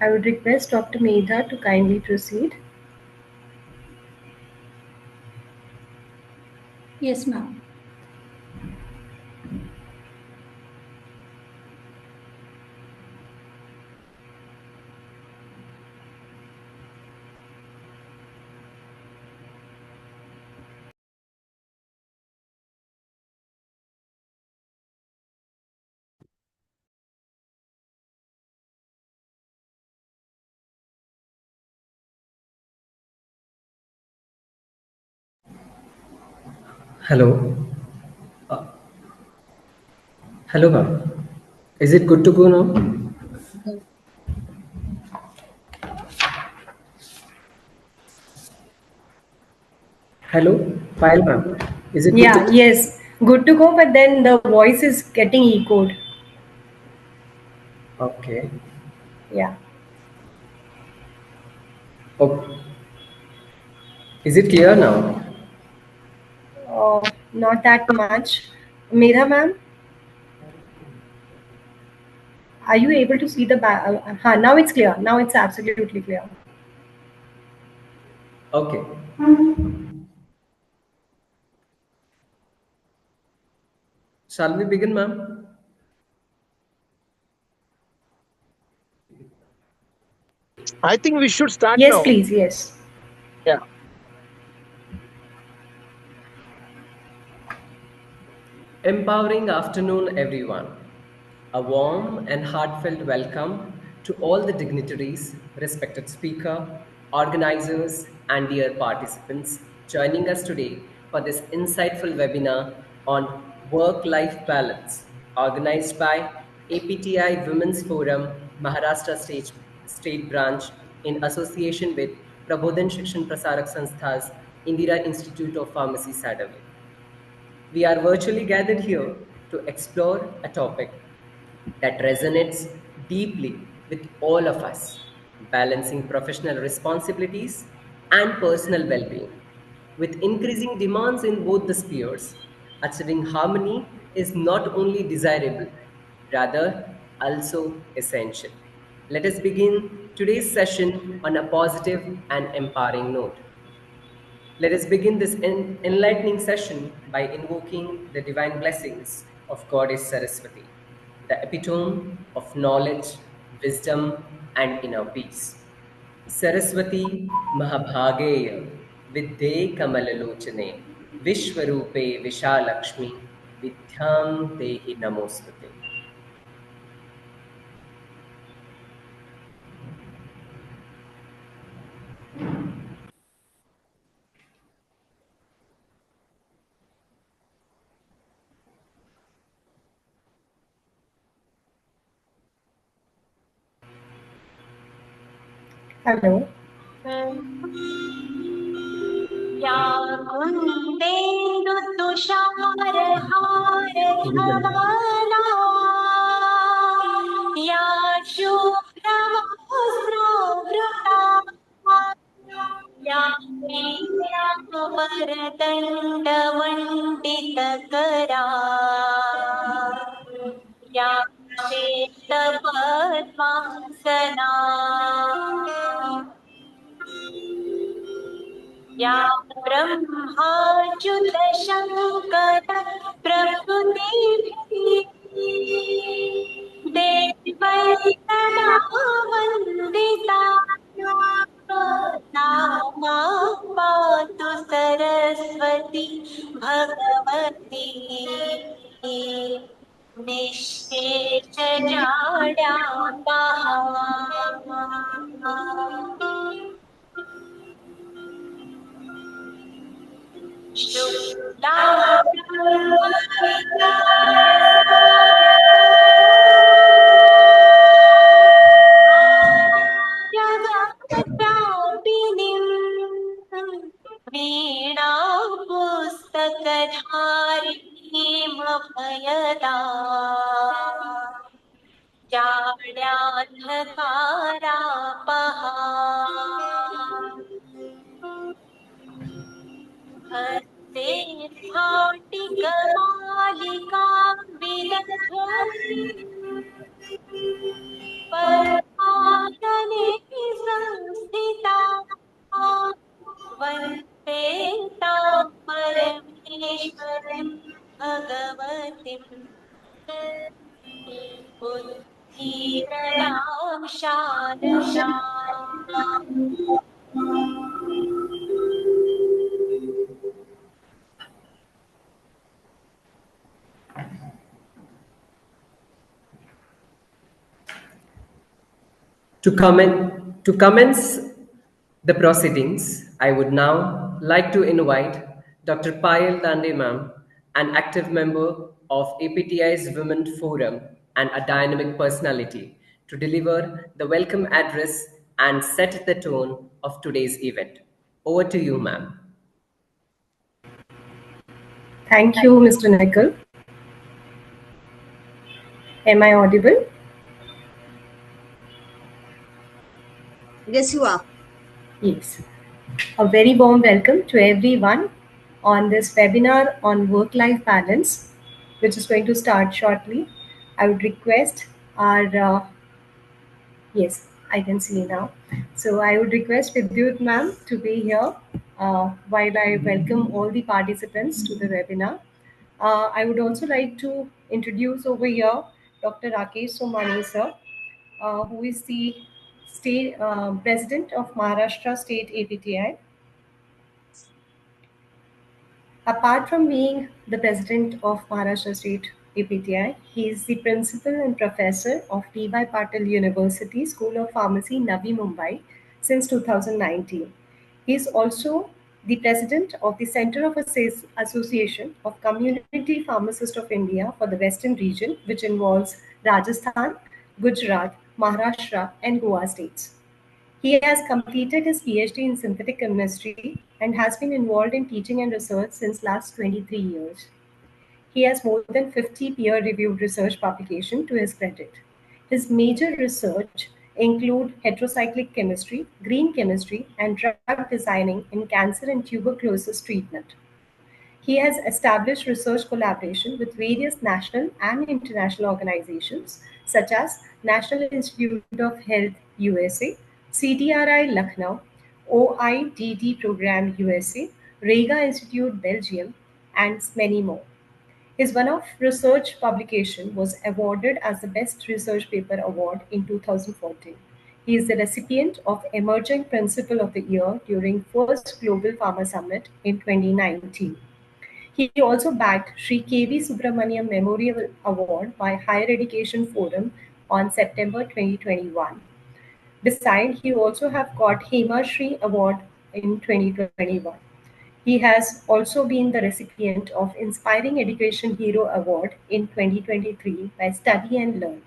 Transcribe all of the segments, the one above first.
I would request Dr. Medha to kindly proceed. Yes, ma'am. Hello. Uh, Hello, ma'am. Is it good to go now? Hello, Payal, ma'am. Is it good to Yeah, yes, good to go, but then the voice is getting echoed. Okay. Yeah. Oh, is it clear now? Not that much. Medha ma'am, are you able to see the now it's clear. Now it's absolutely clear. Okay. Shall we begin, ma'am? I think we should start Yes, now. please. Yes. Yeah. Empowering afternoon, everyone. A warm and heartfelt welcome to all the dignitaries, respected speaker, organizers, and dear participants joining us today for this insightful webinar on work-life balance, organized by APTI Women's Forum, Maharashtra State Branch in association with Prabodhan Shikshan Prasarak Sanstha's Indira Institute of Pharmacy, Sadavali. We are virtually gathered here to explore a topic that resonates deeply with all of us, balancing professional responsibilities and personal well being. With increasing demands in both the spheres, achieving harmony is not only desirable, rather, also essential. Let us begin today's session on a positive and empowering note. Let us begin this enlightening session by invoking the divine blessings of Goddess Saraswati, the epitome of knowledge, wisdom, and inner peace. Saraswati Mahabhageya Vidde Kamalalochane Vishwarupe Vishalakshmi Vidyam Dehi Namostate. Hello. या कुन्देन्दुतुषारहारधवला या शुभ्रवस्त्रवृता या नीलाम्बरदण्डवण्डितकरा या श्वेतपद्मासना या ब्रह्माच्युतशङ्कर प्रभृतिभिः देवैः सदा वन्दिता नामा पातु सरस्वती भगवती निःशेषजाड्यापहा जगत्व्यापिनीं वीणा पुस्तकधारिणीमभयदा जाड्यान्धकारापहा हस्ते स्फाटिकमालिका विदधति जने संस्थिता वन्दे तां परमेश्वरीं भगवतीम् उत्तीर्णतां शारदाम् To commence the proceedings, I would now like to invite Dr. Payal Dande ma'am, an active member of APTI's Women Forum and a dynamic personality, to deliver the welcome address and set the tone of today's event. Over to you, ma'am. Thank you, Mr. Nickel. Am I audible? Yes, you are. Yes. A very warm welcome to everyone on this webinar on work-life balance, which is going to start shortly. I would request our, yes, I can see now. So I would request Vidyut ma'am to be here while I welcome all the participants to the webinar. I would also like to introduce over here Dr. Rakesh Somani sir, who is the state president of Maharashtra State APTI. Apart from being the president of Maharashtra State APTI, he is the principal and professor of D.Y. Patil University School of Pharmacy, Navi Mumbai since 2019. He is also the president of the Center of Association of Community Pharmacists of India for the Western region, which involves Rajasthan, Gujarat, Maharashtra, and Goa states. He has completed his PhD in synthetic chemistry and has been involved in teaching and research since last 23 years. He has more than 50 peer-reviewed research publications to his credit. His major research include heterocyclic chemistry, green chemistry, and drug designing in cancer and tuberculosis treatment. He has established research collaboration with various national and international organizations such as National Institute of Health USA, CTRI Lucknow, OIDD Program USA, Rega Institute Belgium, and many more. His one-off research publication was awarded as the Best Research Paper Award in 2014. He is the recipient of Emerging Principal of the Year during first Global Pharma Summit in 2019. He also bagged Sri K.V. Subramaniam Memorial Award by Higher Education Forum on September 2021. Besides, he also have got Hema Shri Award in 2021. He has also been the recipient of Inspiring Education Hero Award in 2023 by Study and Learn.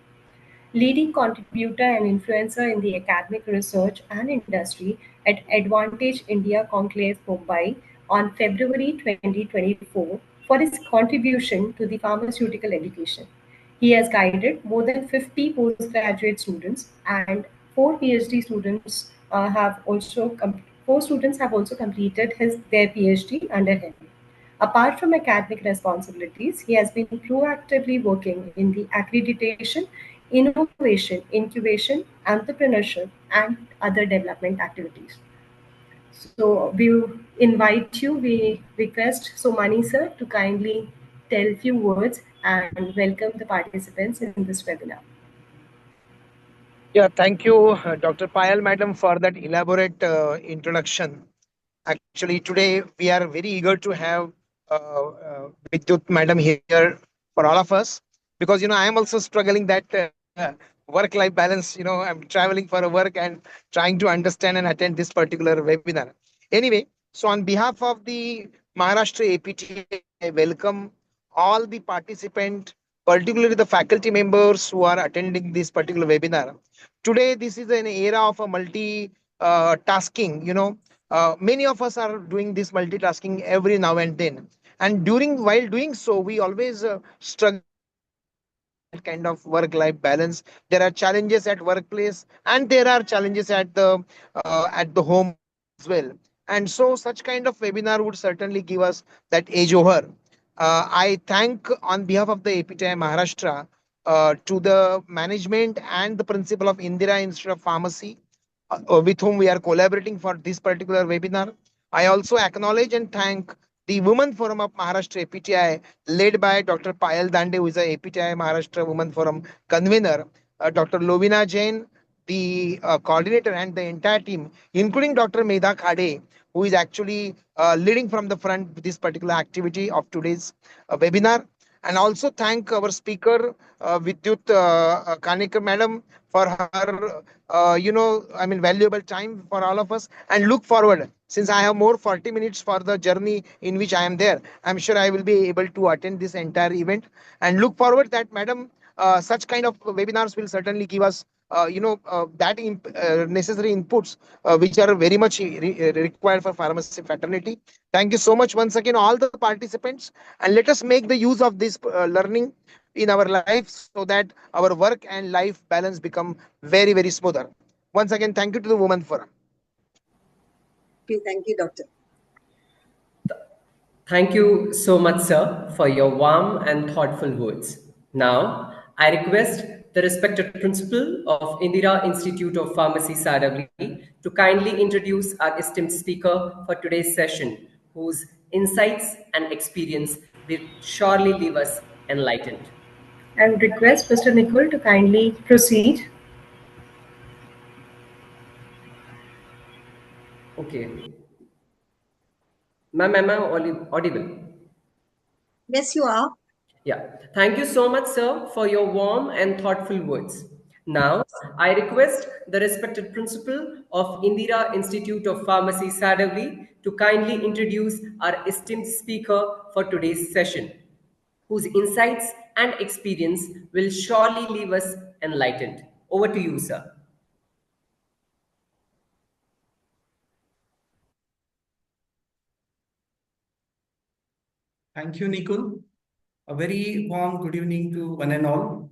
Leading contributor and influencer in the academic research and industry at Advantage India Conclave Mumbai on February 2024 for his contribution to the pharmaceutical education. He has guided more than 50 postgraduate students and 4 PhD students four students have also completed their PhD under him. Apart from academic responsibilities, he has been proactively working in the accreditation, innovation, incubation, entrepreneurship, and other development activities. So we request Somani sir to kindly tell a few words and welcome the participants in this webinar. Yeah, thank you, Dr. Payal, madam, for that elaborate introduction. Actually, today we are very eager to have Vidyut, madam, here for all of us because I am also struggling that work-life balance. I'm traveling for a work and trying to understand and attend this particular webinar. Anyway, so on behalf of the Maharashtra APT, I welcome all the participants, particularly the faculty members who are attending this particular webinar. Today, this is an era of a multi tasking. Many of us are doing this multitasking every now and then, and while doing so, we always struggle kind of work-life balance. There are challenges at workplace, and there are challenges at the home as well. And so, such kind of webinar would certainly give us that edge over. I thank on behalf of the APTI Maharashtra to the management and the principal of Indira Institute of Pharmacy, with whom we are collaborating for this particular webinar. I also acknowledge and thank the Women Forum of Maharashtra APTI, led by Dr. Payal Dande, who is a APTI Maharashtra Women Forum convener, Dr. Lovina Jain, the coordinator, and the entire team, including Dr. Medha Khade, who is actually leading from the front this particular activity of today's webinar. And also thank our speaker, Vidyut Kanikar madam, for her, valuable time for all of us. And look forward, since I have more 40 minutes for the journey in which I am there, I'm sure I will be able to attend this entire event. And look forward that, madam, such kind of webinars will certainly give us necessary inputs which are very much required for pharmacy fraternity. Thank you so much once again, all the participants, and let us make the use of this learning in our lives so that our work and life balance become very, very smoother. Once again, thank you to the Women Forum. Okay, thank you, Doctor. Thank you so much, sir, for your warm and thoughtful words. Now, I request the respected principal of Indira Institute of Pharmacy, Saravli, to kindly introduce our esteemed speaker for today's session, whose insights and experience will surely leave us enlightened. I would request Mr. Nikul to kindly proceed. Okay. Ma'am, am I audible? Yes, you are. Yeah. Thank you so much, sir, for your warm and thoughtful words. Now, I request the respected principal of Indira Institute of Pharmacy, Sadavli, to kindly introduce our esteemed speaker for today's session, whose insights and experience will surely leave us enlightened. Over to you, sir. Thank you, Nikul. A very warm good evening to one and all.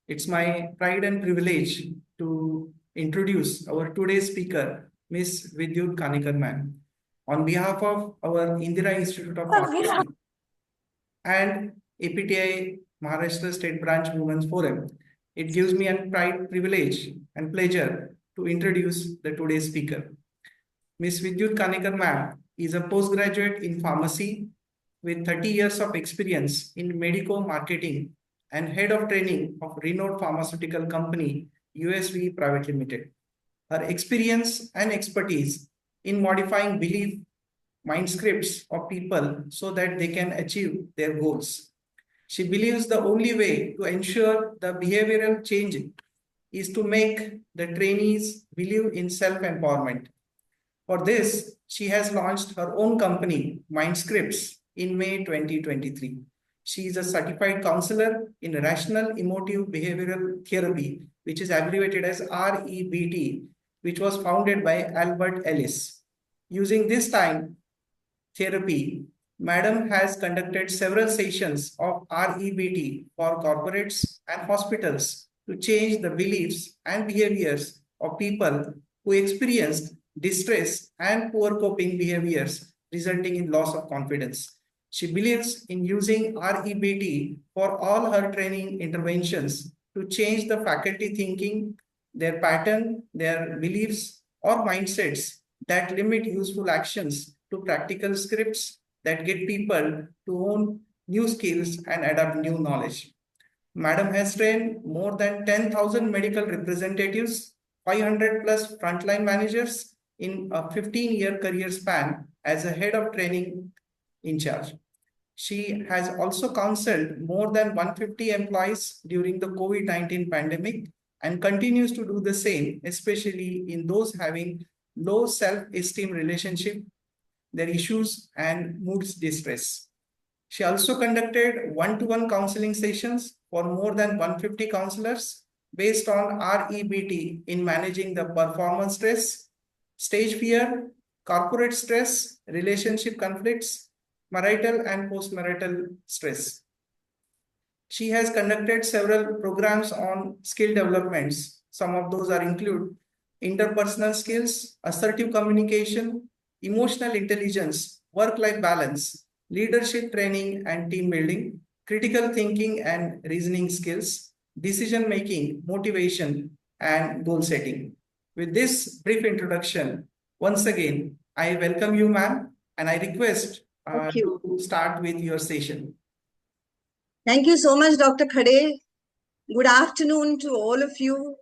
It's my pride and privilege to introduce our today's speaker, Ms. Vidyut Kanikar ma'am, on behalf of our Indira Institute of Pharmacy and APTI Maharashtra State Branch Women's Forum. It gives me a pride, privilege, and pleasure to introduce the today's speaker. Ms. Vidyut Kanikar ma'am is a postgraduate in pharmacy with 30 years of experience in medico marketing and head of training of renowned pharmaceutical company USV Private Limited. Her experience and expertise in modifying belief mind scripts of people so that they can achieve their goals. She believes the only way to ensure the behavioral change is to make the trainees believe in self-empowerment. For this, she has launched her own company, Mindscripts, in May 2023. She is a certified counselor in rational emotive behavioral therapy, which is abbreviated as REBT, which was founded by Albert Ellis. Using this time therapy, Madam has conducted several sessions of REBT for corporates and hospitals to change the beliefs and behaviors of people who experienced distress and poor coping behaviors resulting in loss of confidence. She believes in using REBT for all her training interventions to change the faculty thinking, their pattern, their beliefs or mindsets that limit useful actions to practical scripts that get people to own new skills and adapt new knowledge. Madam has trained more than 10,000 medical representatives, 500 plus frontline managers in a 15-year career span as a head of training in charge. She has also counseled more than 150 employees during the COVID-19 pandemic and continues to do the same, especially in those having low self-esteem relationship, their issues and moods distress. She also conducted one-to-one counseling sessions for more than 150 counselors based on REBT in managing the performance stress, stage fear, corporate stress, relationship conflicts, marital and post-marital stress. She has conducted several programs on skill developments. Some of those are include interpersonal skills, assertive communication, emotional intelligence, work-life balance, leadership training and team building, critical thinking and reasoning skills, decision making, motivation, and goal setting. With this brief introduction, once again, I welcome you, ma'am, and I request Thank you. to start with your session. Thank you so much, Dr. Khade. Good afternoon to all of you.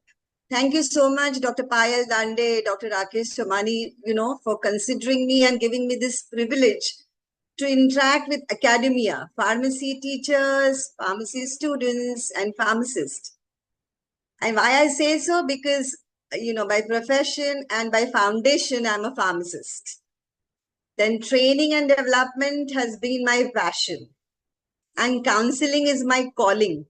Thank you so much, Dr. Payal Dande, Dr. Rakesh Chamani, for considering me and giving me this privilege to interact with academia, pharmacy teachers, pharmacy students, and pharmacists. And why I say so? Because, by profession and by foundation, I'm a pharmacist. Then training and development has been my passion. And counseling is my calling.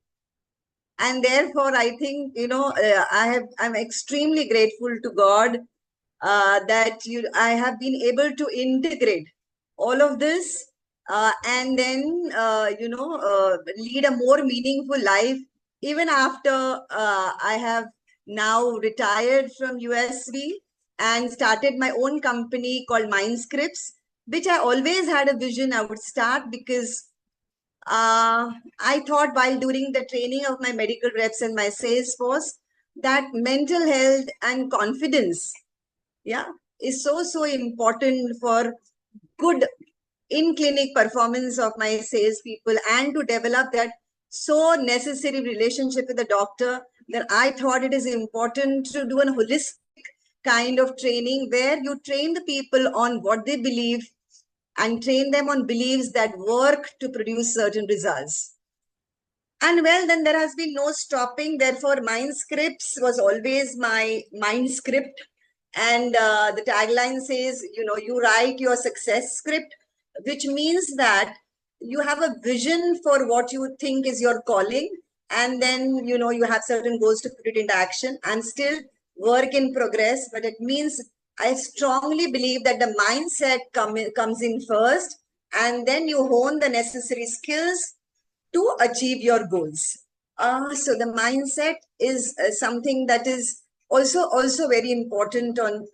And therefore, I think, I'm extremely grateful to God that I have been able to integrate all of this and then, lead a more meaningful life even after I have now retired from USV and started my own company called Mindscripts, which I always had a vision I would start because I thought while doing the training of my medical reps and my sales force that mental health and confidence, is so important for good in-clinic performance of my salespeople and to develop that so necessary relationship with the doctor, that I thought it is important to do a holistic kind of training where you train the people on what they believe and train them on beliefs that work to produce certain results. And well, then there has been no stopping. Therefore, Mindscripts was always my mind script. And the tagline says, you write your success script, which means that you have a vision for what you think is your calling. And then, you have certain goals to put it into action. I'm still work in progress, but it means I strongly believe that the mindset comes in first, and then you hone the necessary skills to achieve your goals. So the mindset is something that is also very important on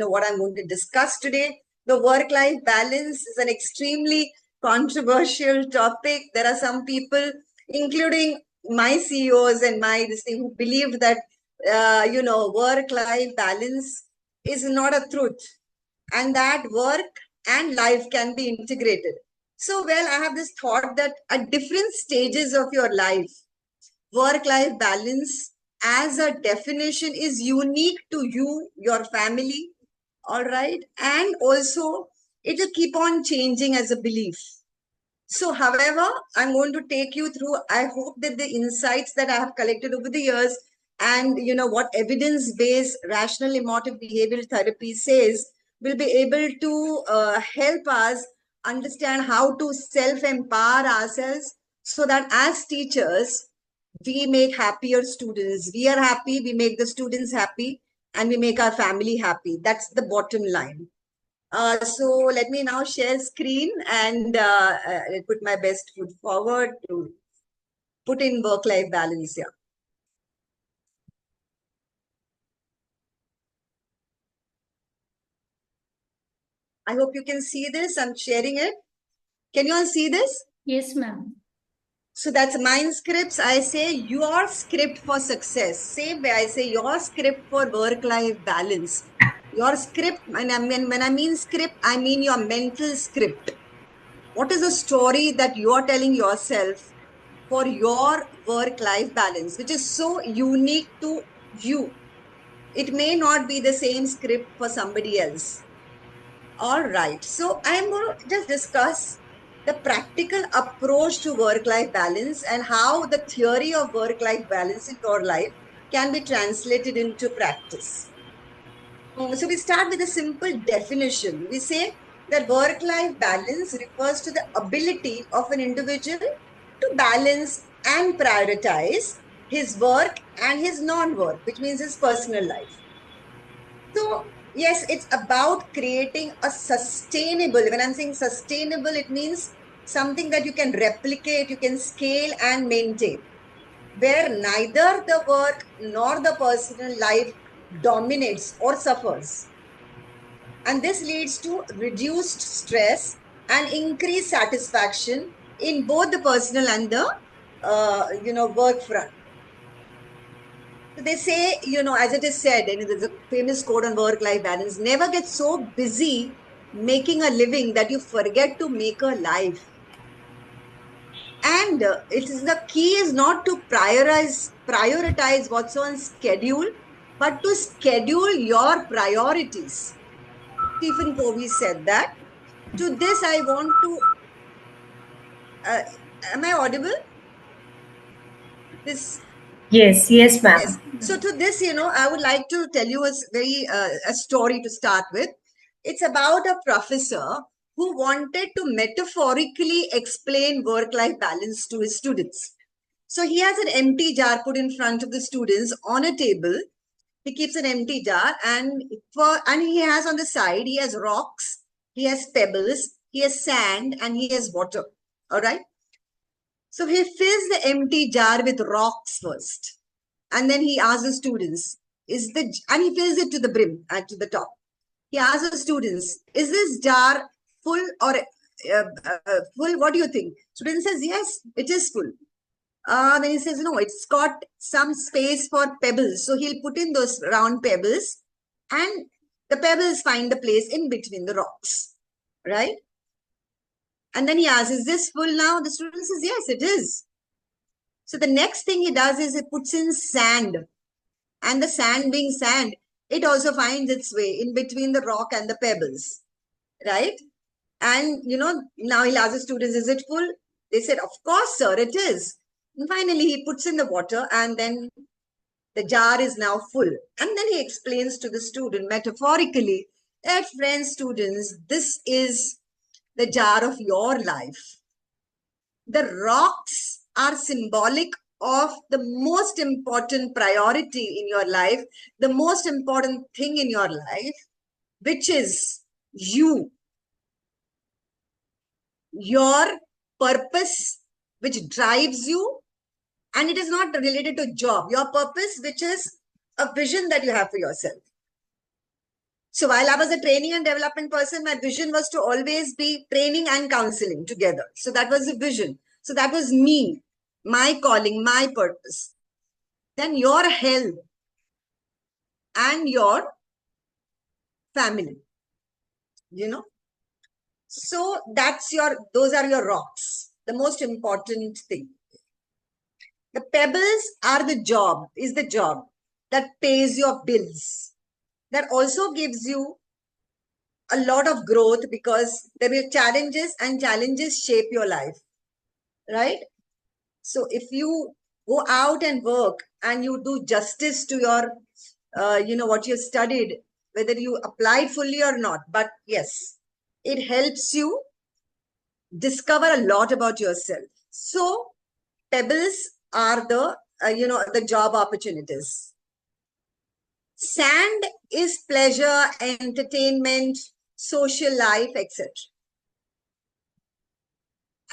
what I'm going to discuss today. The work-life balance is an extremely controversial topic. There are some people, including my CEOs and who believe that work-life balance is not a truth, and that work and life can be integrated. So, well, I have this thought that at different stages of your life, work-life balance as a definition is unique to you, your family, all right? And also, it will keep on changing as a belief. So, however, I'm going to take you through, I hope that the insights that I have collected over the years and, what evidence-based rational emotive behavioral therapy says will be able to help us understand how to self-empower ourselves so that as teachers, we make happier students. We are happy, we make the students happy, and we make our family happy. That's the bottom line. So let me now share screen and put my best foot forward to put in work-life balance here. I hope you can see this. I'm sharing it. Can you all see this? Yes, ma'am. So that's Mindscripts. I say your script for success. Same way I say your script for work-life balance. Your script, and when I mean script, I mean your mental script. What is the story that you are telling yourself for your work-life balance, which is so unique to you? It may not be the same script for somebody else. All right. So I'm going to just discuss the practical approach to work-life balance and how the theory of work-life balance in your life can be translated into practice. So we start with a simple definition. We say that work-life balance refers to the ability of an individual to balance and prioritize his work and his non-work, which means his personal life. So yes, it's about creating a sustainable, when I'm saying sustainable, it means something that you can replicate, you can scale and maintain, where neither the work nor the personal life dominates or suffers. And this leads to reduced stress and increased satisfaction in both the personal and the work front. They say, as it is said, and there's a famous quote on work-life balance, never get so busy making a living that you forget to make a life. And it is the key is not to prioritize what's on schedule, but to schedule your priorities. Stephen Covey said that. To this, I want to, am I audible? This Yes, yes, ma'am. Yes. So to this, I would like to tell you a story to start with. It's about a professor who wanted to metaphorically explain work-life balance to his students. So he has an empty jar put in front of the students on a table. He keeps an empty jar, and he has on the side, he has rocks, he has pebbles, he has sand, and he has water. All right. So he fills the empty jar with rocks first. And then he asks the students, and he fills it to the brim and to the top. He asks the students, is this jar full or full? What do you think? Student says, yes, it is full. Then he says, no, it's got some space for pebbles. So he'll put in those round pebbles, and the pebbles find the place in between the rocks, right? And then he asks, is this full now? The student says, yes, it is. So the next thing he does is he puts in sand. And the sand being sand, it also finds its way in between the rock and the pebbles, right? And, now he'll ask the students, is it full? They said, of course, sir, it is. And finally, he puts in the water, and then the jar is now full. And then he explains to the student metaphorically that, friends, students, this is the jar of your life. The rocks are symbolic of the most important priority in your life, the most important thing in your life, which is you, your purpose, which drives you. And it is not related to job, your purpose, which is a vision that you have for yourself. So while I was a training and development person, my vision was to always be training and counseling together. So that was the vision. So that was me, my calling, my purpose. Then your health and your family, So those are your rocks, the most important thing. The pebbles are the job that pays your bills. That also gives you a lot of growth because there are challenges, and challenges shape your life, right? So if you go out and work and you do justice to your, what you studied, whether you applied fully or not, but yes, it helps you discover a lot about yourself. So pebbles are the job opportunities. Sand is pleasure, entertainment, social life, etc.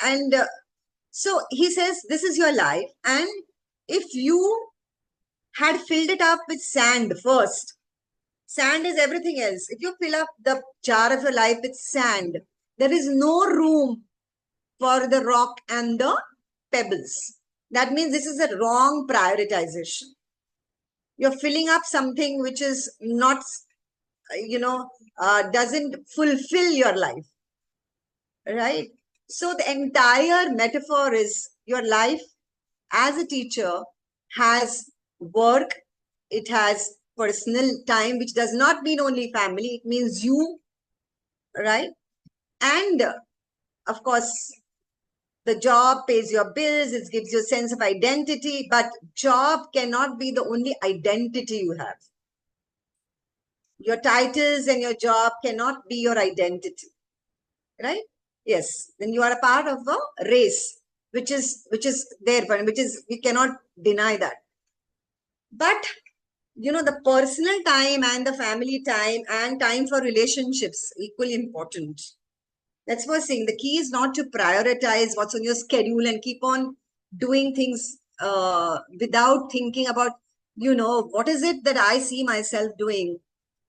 And so he says, this is your life. And if you had filled it up with sand first, sand is everything else. If you fill up the jar of your life with sand, there is no room for the rock and the pebbles. That means this is a wrong prioritization. You're filling up something which is not, doesn't fulfill your life, right? So the entire metaphor is your life as a teacher has work, it has personal time, which does not mean only family, it means you, right? And of course, the job pays your bills, it gives you a sense of identity, but job cannot be the only identity you have. Your titles and your job cannot be your identity, right? Yes, then you are a part of a race, which is there, we cannot deny that. But the personal time and the family time and time for relationships, equally important. That's what I'm saying. The key is not to prioritize what's on your schedule and keep on doing things without thinking about, what is it that I see myself doing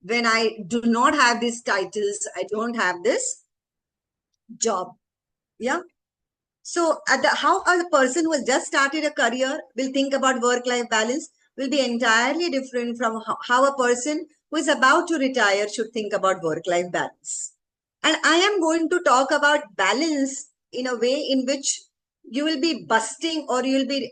when I do not have these titles, I don't have this job. Yeah. So how a person who has just started a career will think about work-life balance? will be entirely different from how a person who is about to retire should think about work-life balance. And I am going to talk about balance in a way in which you will be busting or you will be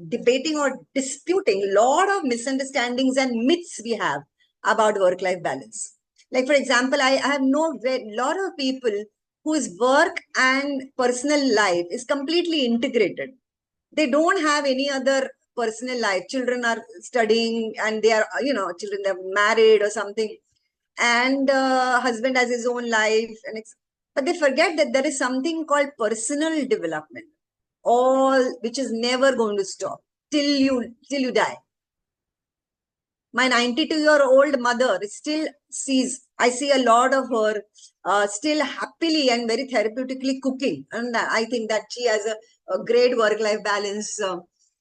debating or disputing a lot of misunderstandings and myths we have about work-life balance. Like, for example, I have known a lot of people whose work and personal life is completely integrated. They don't have any other personal life. Children are studying and they are, children are married or something. And husband has his own life. But they forget that there is something called personal development, which is never going to stop till you die. My 92-year-old mother still I see a lot of her still happily and very therapeutically cooking. And I think that she has a great work-life balance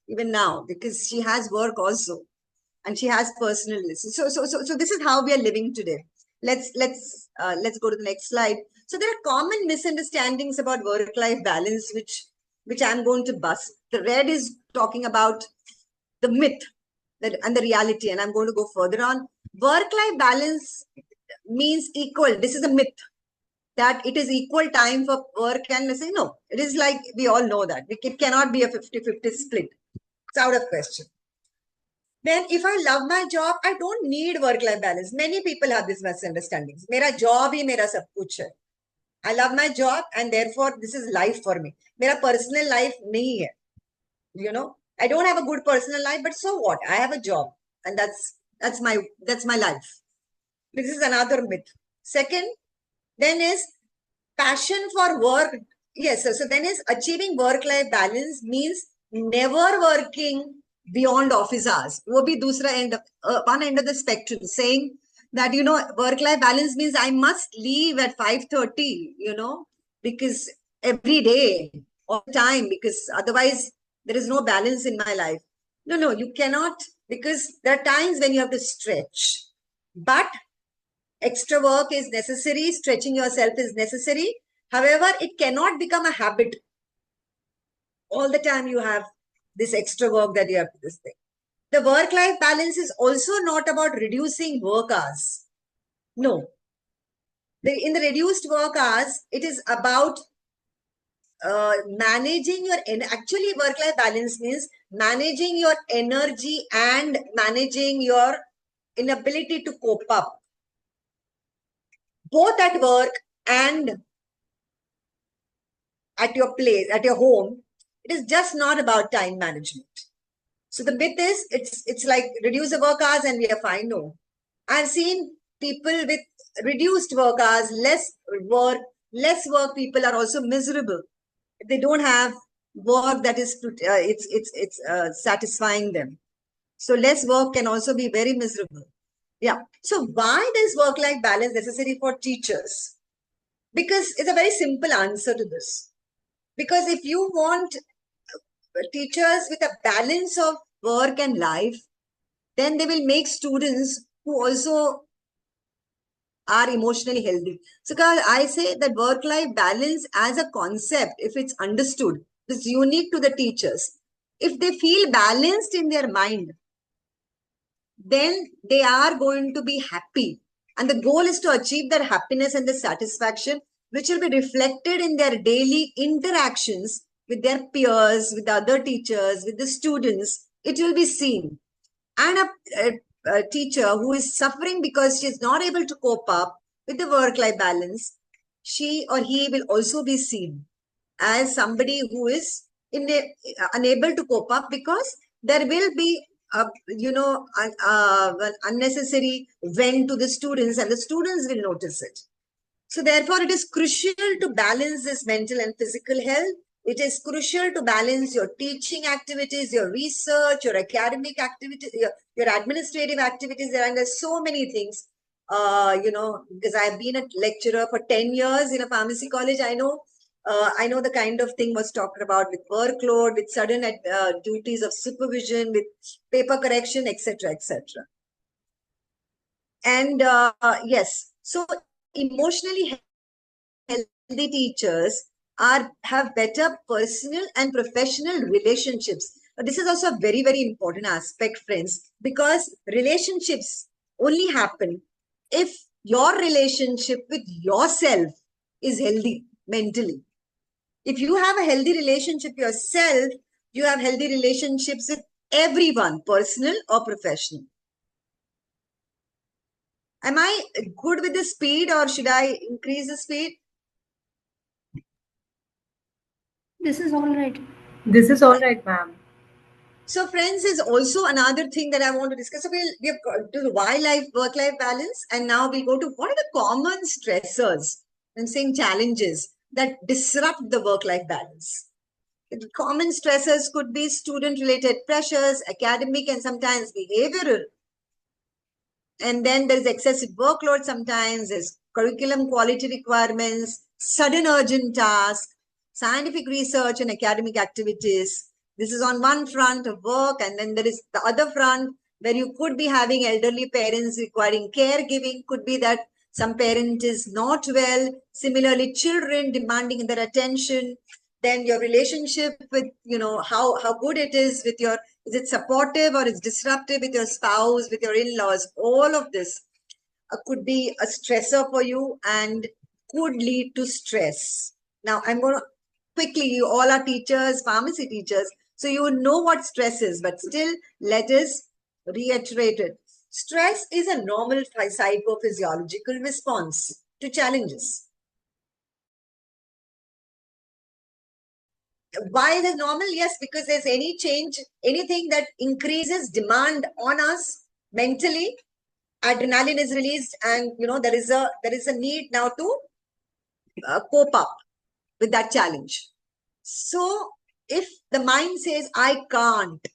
even now, because she has work also and she has personal lists. So this is how we are living today. Let's go to the next slide. So there are common misunderstandings about work-life balance, which I'm going to bust. The red is talking about the myth and the reality, and I'm going to go further on. Work-life balance means equal. This is a myth, that it is equal time for work and say no. It is like, we all know that it cannot be a 50-50 split. It's out of question. Then if I love my job, I don't need work-life balance. Many people have these misunderstandings. Mera job hi mera sab kuch hai. I love my job and therefore this is life for me. Mera personal life nahi hai. I don't have a good personal life, but so what? I have a job and that's my life. This is another myth. Second, then is passion for work. Yes, so then is achieving work-life balance means never working beyond office hours. वो भी दूसरा end, one end of the spectrum, saying that, work-life balance means I must leave at 5:30, because every day, all the time, because otherwise there is no balance in my life. No, you cannot, because there are times when you have to stretch. But extra work is necessary, stretching yourself is necessary. However, it cannot become a habit. All the time you have this extra work that you have to this thing. The work-life balance is also not about reducing work hours. No. In the reduced work hours, it is about managing your, actually work-life balance means managing your energy and managing your inability to cope up, both at work and at your place, at your home. It is just not about time management. So the myth is, it's like reduce the work hours and we are fine. No. I've seen people with reduced work hours, less work people are also miserable. They don't have work that is satisfying them. So less work can also be very miserable. Yeah. So why is work-life balance necessary for teachers? Because it's a very simple answer to this. Because if you want teachers with a balance of work and life, then they will make students who also are emotionally healthy. So I say that work-life balance as a concept, if it's understood, is unique to the teachers. If they feel balanced in their mind, then they are going to be happy. And the goal is to achieve their happiness and the satisfaction, which will be reflected in their daily interactions with their peers, with the other teachers, with the students. It will be seen. And a teacher who is suffering because she is not able to cope up with the work-life balance, she or he will also be seen as somebody who is unable to cope up, because there will be unnecessary vent to the students and the students will notice it. So therefore, it is crucial to balance this mental and physical health. It is crucial to balance your teaching activities, your research, your academic activities, your administrative activities. And there's so many things, because I've been a lecturer for 10 years in a pharmacy college. I know the kind of thing was talked about with workload, with sudden duties of supervision, with paper correction, etc., etc. And yes, so emotionally healthy teachers have better personal and professional relationships. This is also a very, very important aspect, friends, because relationships only happen if your relationship with yourself is healthy mentally. If you have a healthy relationship yourself, you have healthy relationships with everyone, personal or professional. Am I good with the speed, or should I increase the speed? This is all right. This is all right, ma'am. So, friends, is also another thing that I want to discuss. So, we have got to the work-life balance, and now we go to what are the common stressors, I'm saying challenges that disrupt the work-life balance. The common stressors could be student-related pressures, academic, and sometimes behavioral. And then there's excessive workload sometimes, there's curriculum quality requirements, sudden urgent tasks, scientific research and academic activities. This is on one front of work, and then there is the other front where you could be having elderly parents requiring caregiving, could be that some parent is not well, similarly children demanding their attention, then your relationship with, how good it is with your, is it supportive or is disruptive with your spouse, with your in-laws? All of this could be a stressor for you and could lead to stress. Now, I'm going to quickly, you all are teachers, pharmacy teachers, so you know what stress is, but still let us reiterate it. Stress is a normal psychophysiological response to challenges. Why is it normal? Yes, because there's any change, anything that increases demand on us mentally, adrenaline is released, and there is a need now to cope up with that challenge. So if the mind says I can't,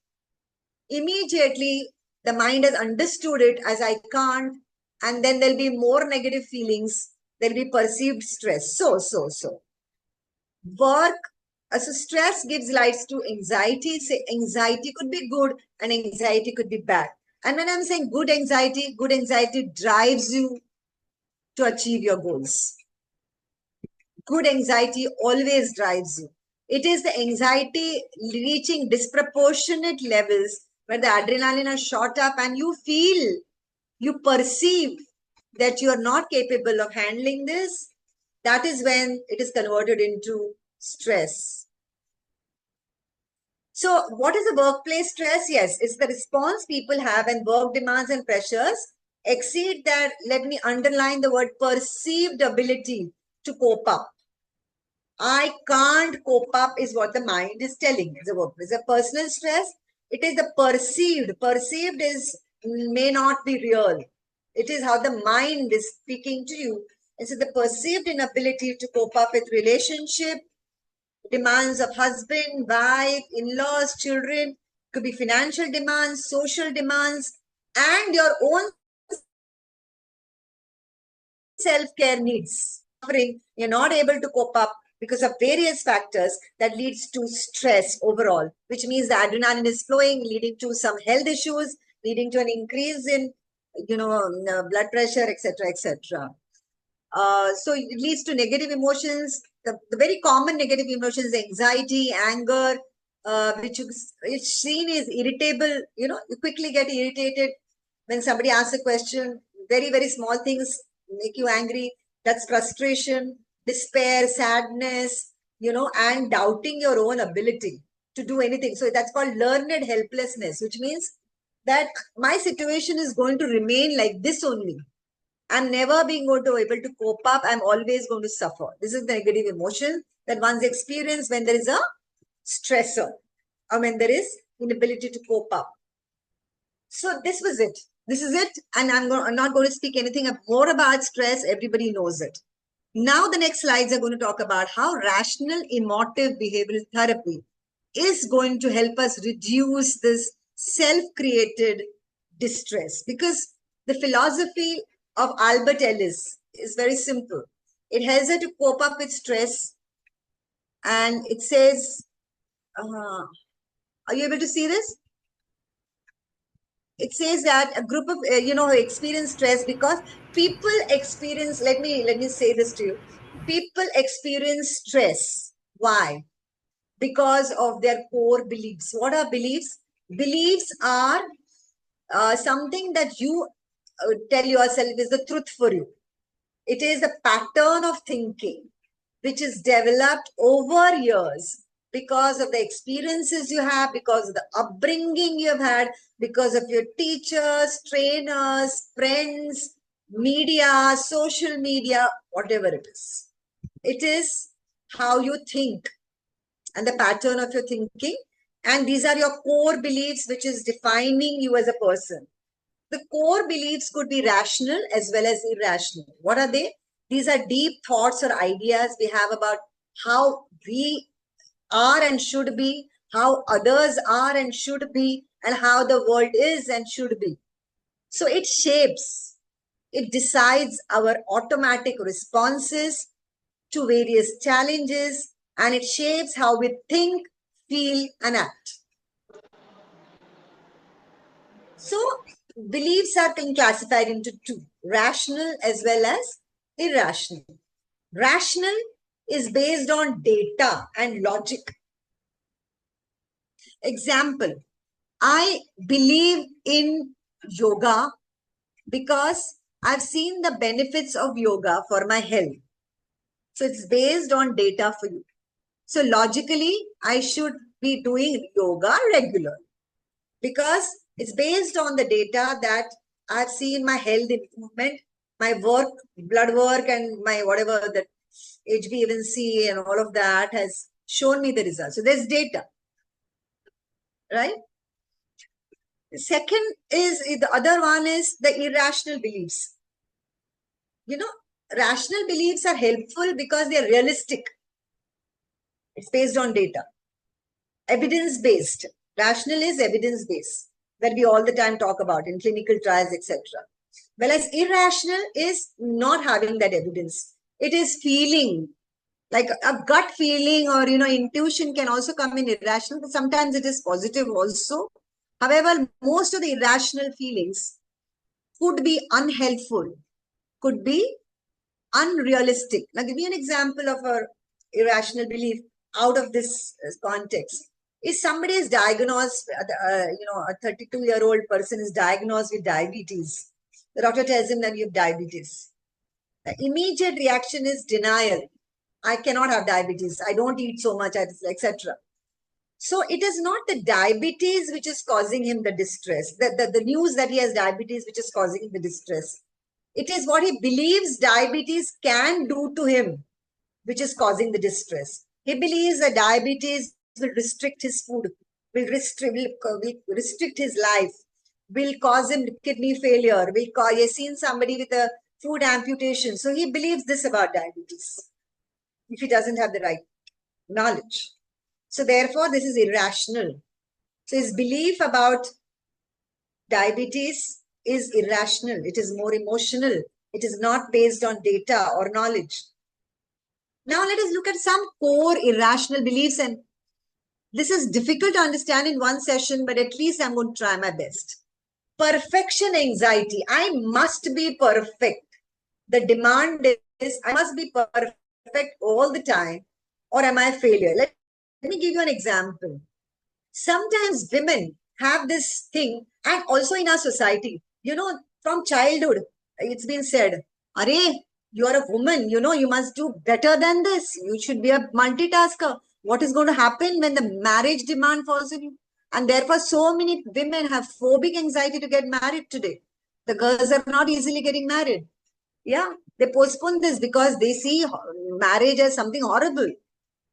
immediately the mind has understood it as I can't, and then there'll be more negative feelings, there'll be perceived stress. So work. So stress gives rise to anxiety. Say anxiety could be good and anxiety could be bad. And when I'm saying good anxiety drives you to achieve your goals. Good anxiety always drives you. It is the anxiety reaching disproportionate levels where the adrenaline has shot up and you feel, you perceive that you are not capable of handling this. That is when it is converted into stress. So what is the workplace stress? Yes, it's the response people have when work demands and pressures exceed that, let me underline the word, perceived ability to cope up. I can't cope up is what the mind is telling. It's a workplace. A personal stress, it is the perceived. Perceived may not be real. It is how the mind is speaking to you. And so the perceived inability to cope up with relationship, demands of husband, wife, in-laws, children, could be financial demands, social demands, and your own self-care needs. You're not able to cope up because of various factors that leads to stress overall, which means the adrenaline is flowing, leading to some health issues, leading to an increase in, blood pressure, etc., etc. So it leads to negative emotions. The very common negative emotions, anxiety, anger, which is seen as irritable. You quickly get irritated when somebody asks a question. Very, very small things make you angry. That's frustration, despair, sadness, and doubting your own ability to do anything. So that's called learned helplessness, which means that my situation is going to remain like this only. I'm never being going to be able to cope up. I'm always going to suffer. This is the negative emotion that one's experience when there is a stressor or when there is inability to cope up. So this was it. This is it. And I'm not going to speak anything more about stress. Everybody knows it. Now the next slides are going to talk about how rational emotive behavioral therapy is going to help us reduce this self-created distress, because the philosophy of Albert Ellis is very simple. It helps her to cope up with stress, and it says, are you able to see this? It says that a group of, who experience stress, because people experience, let me say this to you. People experience stress. Why? because of their core beliefs. What are beliefs? Beliefs are something that you tell yourself is the truth for you. It is a pattern of thinking which is developed over years because of the experiences you have, because of the upbringing you have had, because of your teachers, trainers, friends, media, social media, whatever it is. It is how you think and the pattern of your thinking. And these are your core beliefs, which is defining you as a person. The core beliefs could be rational as well as irrational. What are they? These are deep thoughts or ideas we have about how we are and should be, how others are and should be, and how the world is and should be. So it shapes, it decides our automatic responses to various challenges, and it shapes how we think, feel, and act. So beliefs are being classified into two, rational as well as irrational. Rational is based on data and logic. Example, I believe in yoga because I've seen the benefits of yoga for my health. So it's based on data for you. So logically, I should be doing yoga regularly because it's based on the data that I've seen my health improvement, my work, blood work, and my whatever the HbA1c and all of that has shown me the results. So there's data, right? The second is, the other one is the irrational beliefs. You know, rational beliefs are helpful because they're realistic. It's based on data. Evidence-based. Rational is evidence-based, that we all the time talk about in clinical trials, etc. Whereas irrational is not having that evidence. It is feeling, like a gut feeling, or intuition can also come in irrational, but sometimes it is positive also. However, most of the irrational feelings could be unhelpful, could be unrealistic. Now, give me an example of an irrational belief out of this context. If somebody is diagnosed, a 32-year-old person is diagnosed with diabetes, the doctor tells him that you have diabetes. The immediate reaction is denial. I cannot have diabetes. I don't eat so much, etc. So it is not the diabetes which is causing him the distress, the news that he has diabetes which is causing him the distress. It is what he believes diabetes can do to him which is causing the distress. He believes that diabetes will restrict his food, will restrict his life, will cause him kidney failure, he has seen somebody with a food amputation. So he believes this about diabetes if he doesn't have the right knowledge. So therefore, this is irrational. So his belief about diabetes is irrational. It is more emotional. It is not based on data or knowledge. Now let us look at some core irrational beliefs, and this is difficult to understand in one session, but at least I'm going to try my best. Perfection anxiety. I must be perfect. The demand is I must be perfect all the time, or am I a failure? Let me give you an example. Sometimes women have this thing, and also in our society, from childhood, it's been said, Arey, you are a woman, you must do better than this. You should be a multitasker. What is going to happen when the marriage demand falls on you? And therefore, so many women have phobic anxiety to get married today. The girls are not easily getting married. Yeah, they postpone this because they see marriage as something horrible.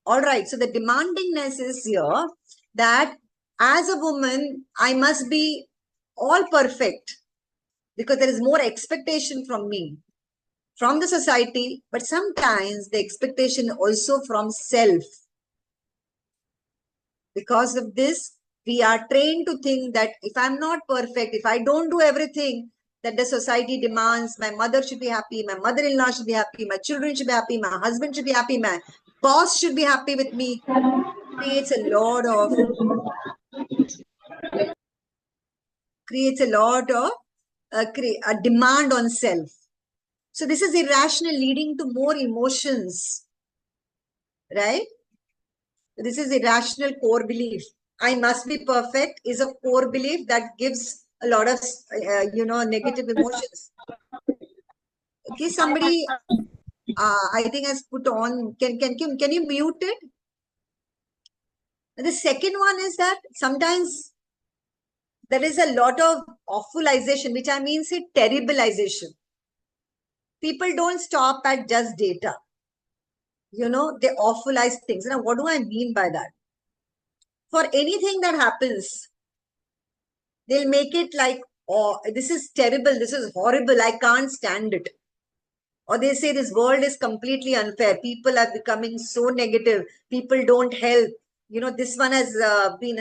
All right, so the demandingness is here that as a woman, I must be all perfect because there is more expectation from me, from the society, but sometimes the expectation also from self. Because of this, we are trained to think that if I'm not perfect, if I don't do everything that the society demands, my mother should be happy, my mother-in-law should be happy, my children should be happy, my husband should be happy, my boss should be happy with me. Creates a lot of a demand on self. So this is irrational, leading to more emotions, right? This is irrational core belief. I must be perfect is a core belief that gives a lot of, negative emotions. Okay, somebody, I think has put on, can you mute it? The second one is that sometimes there is a lot of awfulization, which I mean say terribilization. People don't stop at just data. They awfulize things. Now, what do I mean by that? For anything that happens, they'll make it like, oh, this is terrible, this is horrible, I can't stand it. Or they say this world is completely unfair. People are becoming so negative. People don't help. This one has been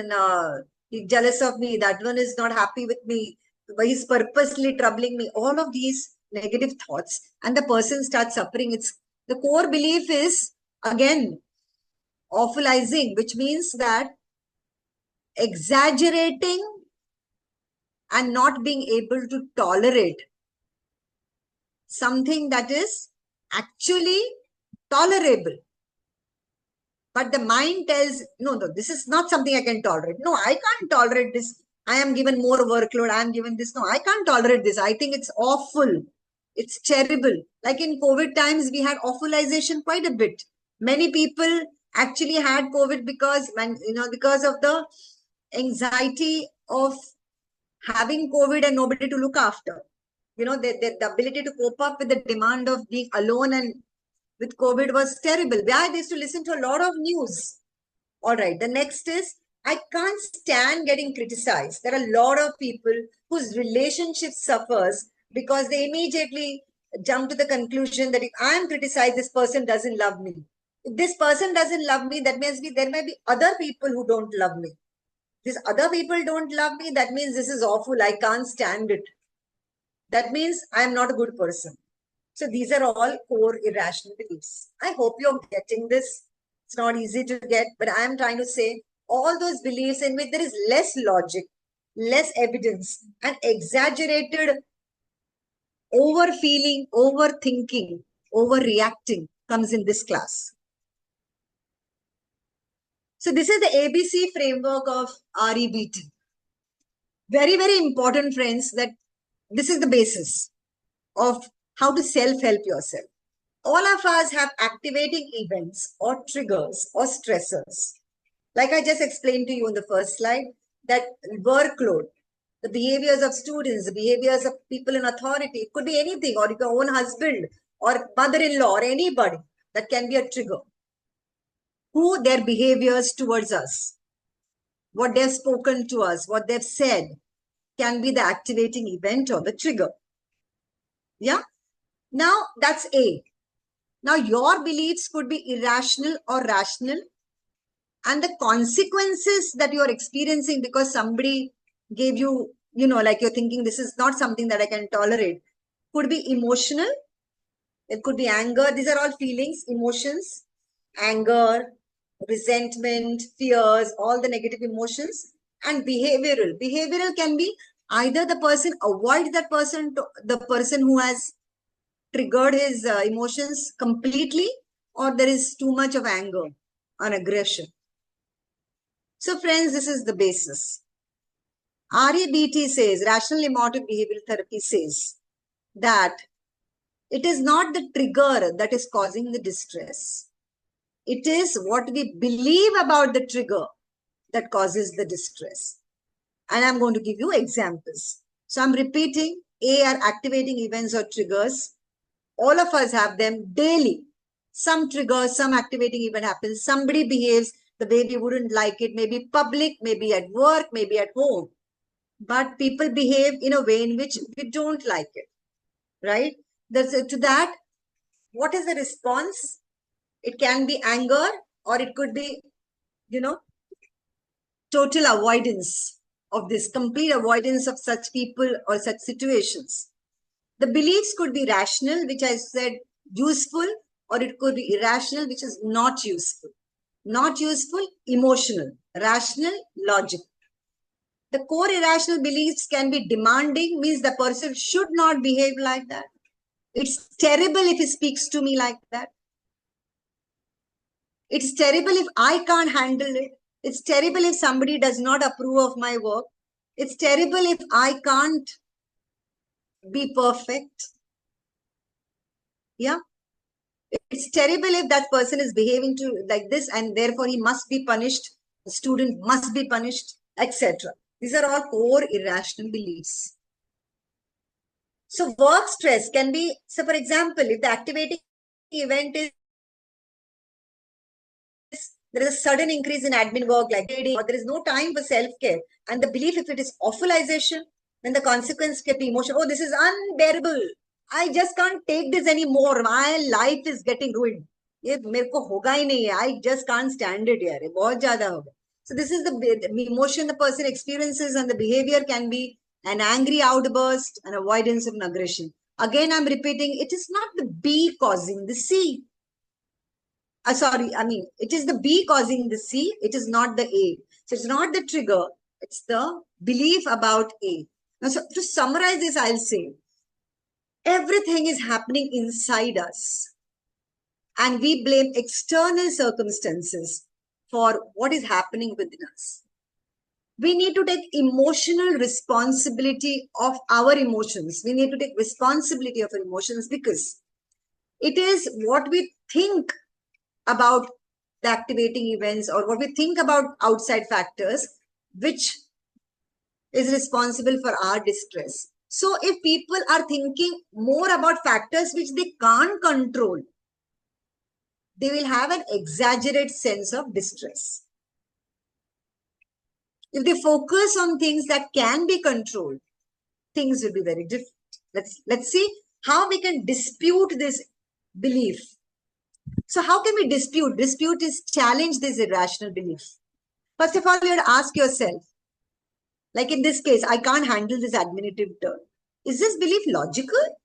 jealous of me. That one is not happy with me. He's purposely troubling me. All of these negative thoughts. And the person starts suffering. The core belief is, again, awfulizing, which means that exaggerating and not being able to tolerate something that is actually tolerable. But the mind tells, no, this is not something I can tolerate. No, I can't tolerate this. I am given more workload. I am given this. No, I can't tolerate this. I think it's awful. It's terrible. Like in COVID times, we had awfulization quite a bit. Many people actually had COVID because of the anxiety of having COVID and nobody to look after. The ability to cope up with the demand of being alone and with COVID was terrible. I used to listen to a lot of news. All right. The next is, I can't stand getting criticized. There are a lot of people whose relationship suffers because they immediately jump to the conclusion that if I am criticized, this person doesn't love me. If this person doesn't love me, that means there may be other people who don't love me. These other people don't love me. That means this is awful. I can't stand it. That means I am not a good person. So these are all core irrational beliefs. I hope you're getting this. It's not easy to get, but I am trying to say all those beliefs in which there is less logic, less evidence, and exaggerated overfeeling, overthinking, overreacting comes in this class. So this is the ABC framework of REBT. Very, very important, friends, that this is the basis of how to self-help yourself. All of us have activating events or triggers or stressors. Like I just explained to you in the first slide, that workload, the behaviors of students, the behaviors of people in authority, it could be anything, or your own husband or mother-in-law or anybody, that can be a trigger. Who their behaviors towards us, what they've spoken to us, what they've said, can be the activating event or the trigger. Yeah. Now that's A. Now your beliefs could be irrational or rational, and the consequences that you're experiencing because somebody gave you, like you're thinking this is not something that I can tolerate, could be emotional. It could be anger. These are all feelings, emotions, anger, resentment, fears, all the negative emotions. And behavioral. Behavioral can be either the person avoids that person, the person who has triggered his emotions completely, or there is too much of anger and aggression. So friends, this is the basis. REBT says, Rational Emotive Behavioral Therapy says that it is not the trigger that is causing the distress. It is what we believe about the trigger that causes the distress. And I'm going to give you examples. So I'm repeating, A are activating events or triggers. All of us have them daily. Some trigger, some activating event happens. Somebody behaves the way we wouldn't like it, maybe public, maybe at work, maybe at home. But people behave in a way in which we don't like it, right? To that, what is the response? It can be anger, or it could be, total avoidance of this, complete avoidance of such people or such situations. The beliefs could be rational, which I said useful, or it could be irrational, which is not useful. Not useful, emotional. Rational, logic. The core irrational beliefs can be demanding, means the person should not behave like that. It's terrible if he speaks to me like that. It's terrible if I can't handle it. It's terrible if somebody does not approve of my work. It's terrible if I can't be perfect. Yeah. It's terrible if that person is behaving to like this and therefore he must be punished. The student must be punished, etc. These are all core irrational beliefs. So work stress can be, so for example, if the activating event is, there is a sudden increase in admin work like trading, or there is no time for self-care, and the belief if it is awfulization, then the consequence can be emotion. Oh, this is unbearable. I just can't take this anymore. My life is getting ruined. ये मेरे को होगा ही नहीं है. I just can't stand it यार. बहुत ज़्यादा होगा. So this is the emotion the person experiences, and the behavior can be an angry outburst, an avoidance of an aggression. Again, I'm repeating, it is not the B causing the C. It is the B causing the C. It is not the A. So it's not the trigger. It's the belief about A. Now, so to summarize this, I'll say, everything is happening inside us. And we blame external circumstances for what is happening within us. We need to take emotional responsibility of our emotions. We need to take responsibility of our emotions, because it is what we think about the activating events or what we think about outside factors which is responsible for our distress. So if people are thinking more about factors which they can't control, they will have an exaggerated sense of distress. If they focus on things that can be controlled, things will be very different. Let's see how we can dispute this belief. So how can we dispute? Dispute is challenge this irrational belief. First of all, you have to ask yourself, like in this case, I can't handle this administrative turn. Is this belief logical?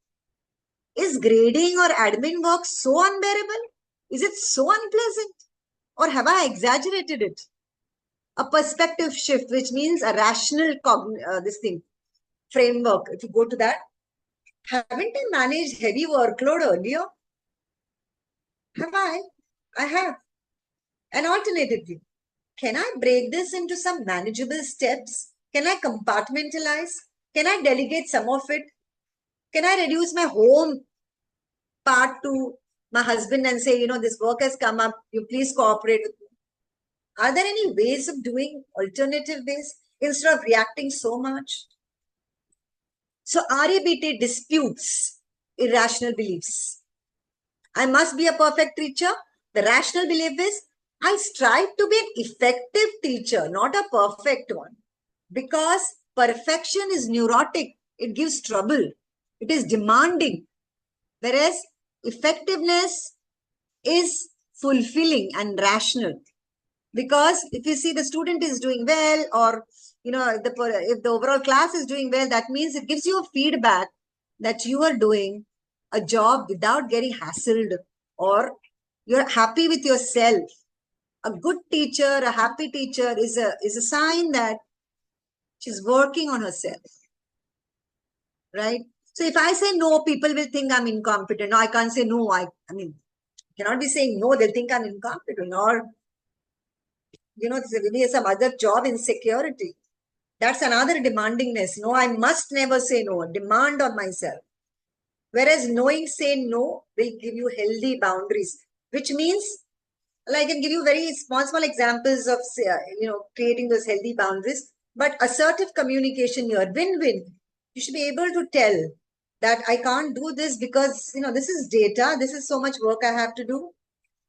Is grading or admin work so unbearable? Is it so unpleasant? Or have I exaggerated it? A perspective shift, which means a rational framework. If you go to that, haven't I managed heavy workload earlier? Have I? I have. An alternative view. Can I break this into some manageable steps? Can I compartmentalize? Can I delegate some of it? Can I reduce my home part to my husband and say, this work has come up, you please cooperate with me? Are there any ways of doing alternative ways instead of reacting so much? So RABT disputes irrational beliefs. I must be a perfect teacher. The rational belief is, I strive to be an effective teacher, not a perfect one. Because perfection is neurotic. It gives trouble. It is demanding. Whereas effectiveness is fulfilling and rational. Because if you see the student is doing well, or if the overall class is doing well, that means it gives you a feedback that you are doing a job without getting hassled, or you're happy with yourself. A good teacher, a happy teacher is a sign that she's working on herself, right? So if I say no, people will think I'm incompetent. No, I can't say no. I cannot be saying no. They'll think I'm incompetent, or there will be some other job insecurity. That's another demandingness. No, I must never say no. Demand on myself. Whereas knowing say no will give you healthy boundaries, which means, I can give you very small examples of, creating those healthy boundaries. But assertive communication here, win-win. You should be able to tell that I can't do this because, this is data. This is so much work I have to do.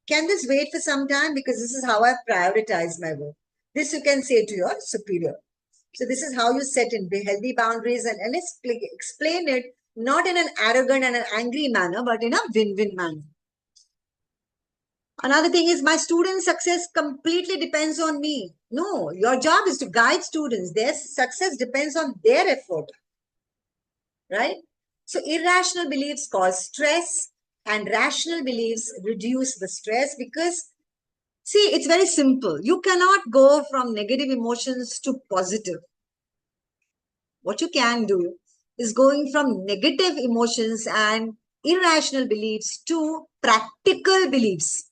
Can this wait for some time? Because this is how I've prioritized my work. This you can say to your superior. So this is how you set in healthy boundaries, and explain it not in an arrogant and an angry manner, but in a win-win manner. Another thing is, my students' success completely depends on me. No, your job is to guide students. Their success depends on their effort, right? So irrational beliefs cause stress, and rational beliefs reduce the stress, because, see, it's very simple. You cannot go from negative emotions to positive. What you can do is going from negative emotions and irrational beliefs to practical beliefs.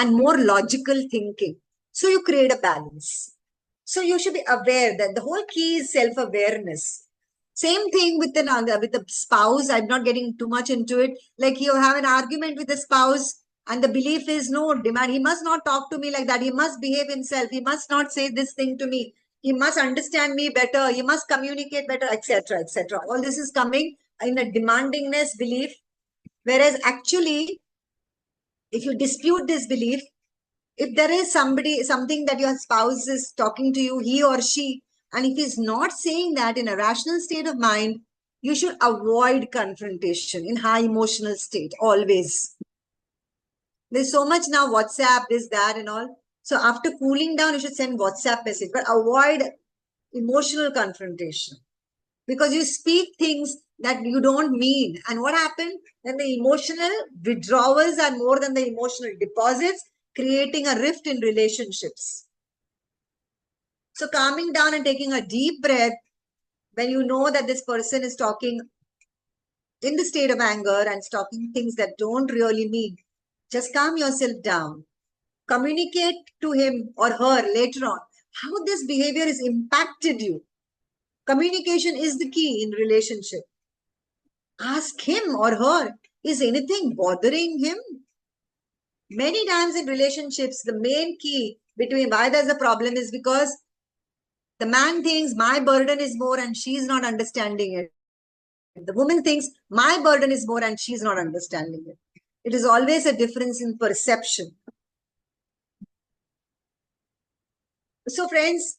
and more logical thinking. So you create a balance. So you should be aware that the whole key is self-awareness. Same thing with the spouse. I'm not getting too much into it. Like you have an argument with the spouse and the belief is no demand. He must not talk to me like that. He must behave himself. He must not say this thing to me. He must understand me better. He must communicate better, etc., etc. All this is coming in a demandingness belief. Whereas actually, if you dispute this belief, if there is something that your spouse is talking to you, he or she, and if he's not saying that in a rational state of mind, you should avoid confrontation in high emotional state, always. There's so much now, WhatsApp, this, that, and all. So after cooling down, you should send WhatsApp message, but avoid emotional confrontation. Because you speak things that you don't mean. And what happened? Then the emotional withdrawals are more than the emotional deposits, creating a rift in relationships. So calming down and taking a deep breath when you know that this person is talking in the state of anger and talking things that don't really mean, just calm yourself down. Communicate to him or her later on how this behavior has impacted you. Communication is the key in relationship. Ask him or her, is anything bothering him? Many times in relationships, the main key between why there's a problem is because the man thinks my burden is more and she's not understanding it. The woman thinks my burden is more and she's not understanding it. It is always a difference in perception. So friends,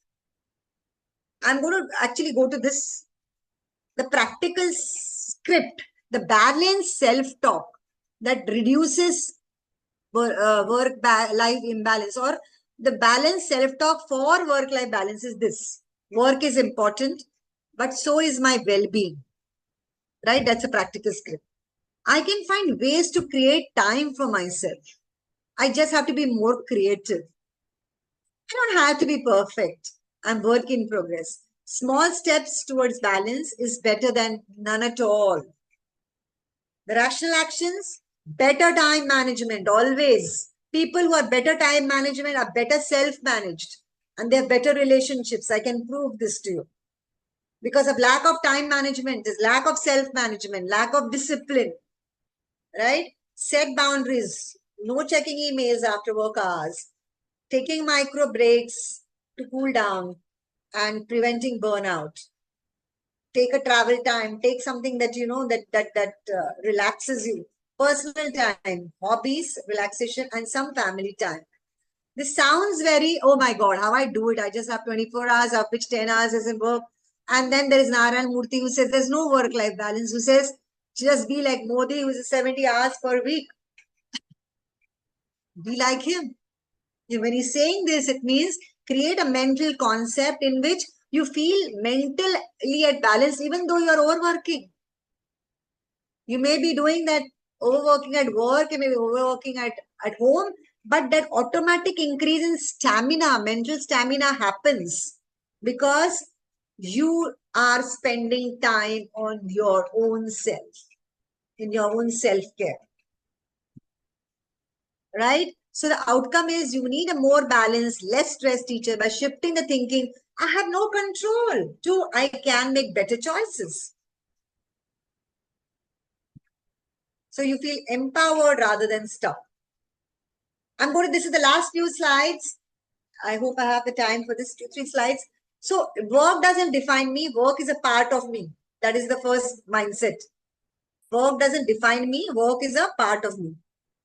I'm going to actually go to this, the practical script, the balanced self-talk that reduces work-life imbalance, or the balanced self-talk for work-life balance is this. Work is important, but so is my well-being. Right? That's a practical script. I can find ways to create time for myself. I just have to be more creative. I don't have to be perfect. I'm work in progress. Small steps towards balance is better than none at all. The rational actions, better time management, always. People who are better time management are better self-managed and they have better relationships. I can prove this to you. Because of lack of time management, there's lack of self-management, lack of discipline, right? Set boundaries, no checking emails after work hours, taking micro breaks to cool down and preventing burnout. Take a travel time, take something that you know that relaxes you. Personal time, hobbies, relaxation, and some family time. This sounds very, oh my God, how I do it. I just have 24 hours, of which 10 hours is in work. And then there is Narayan Murthy who says there's no work-life balance, who says just be like Modi, who is 70 hours per week. Be like him. When he's saying this, it means create a mental concept in which you feel mentally at balance, even though you're overworking. You may be doing that overworking at work, you may be overworking at home, but that automatic increase in stamina, mental stamina happens because you are spending time on your own self, in your own self-care. Right? So the outcome is you need a more balanced, less stressed teacher by shifting the thinking, I have no control, to I can make better choices. So you feel empowered rather than stuck. This is the last few slides. I hope I have the time for this 2-3 slides. So work doesn't define me. Work is a part of me. That is the first mindset. Work doesn't define me. Work is a part of me.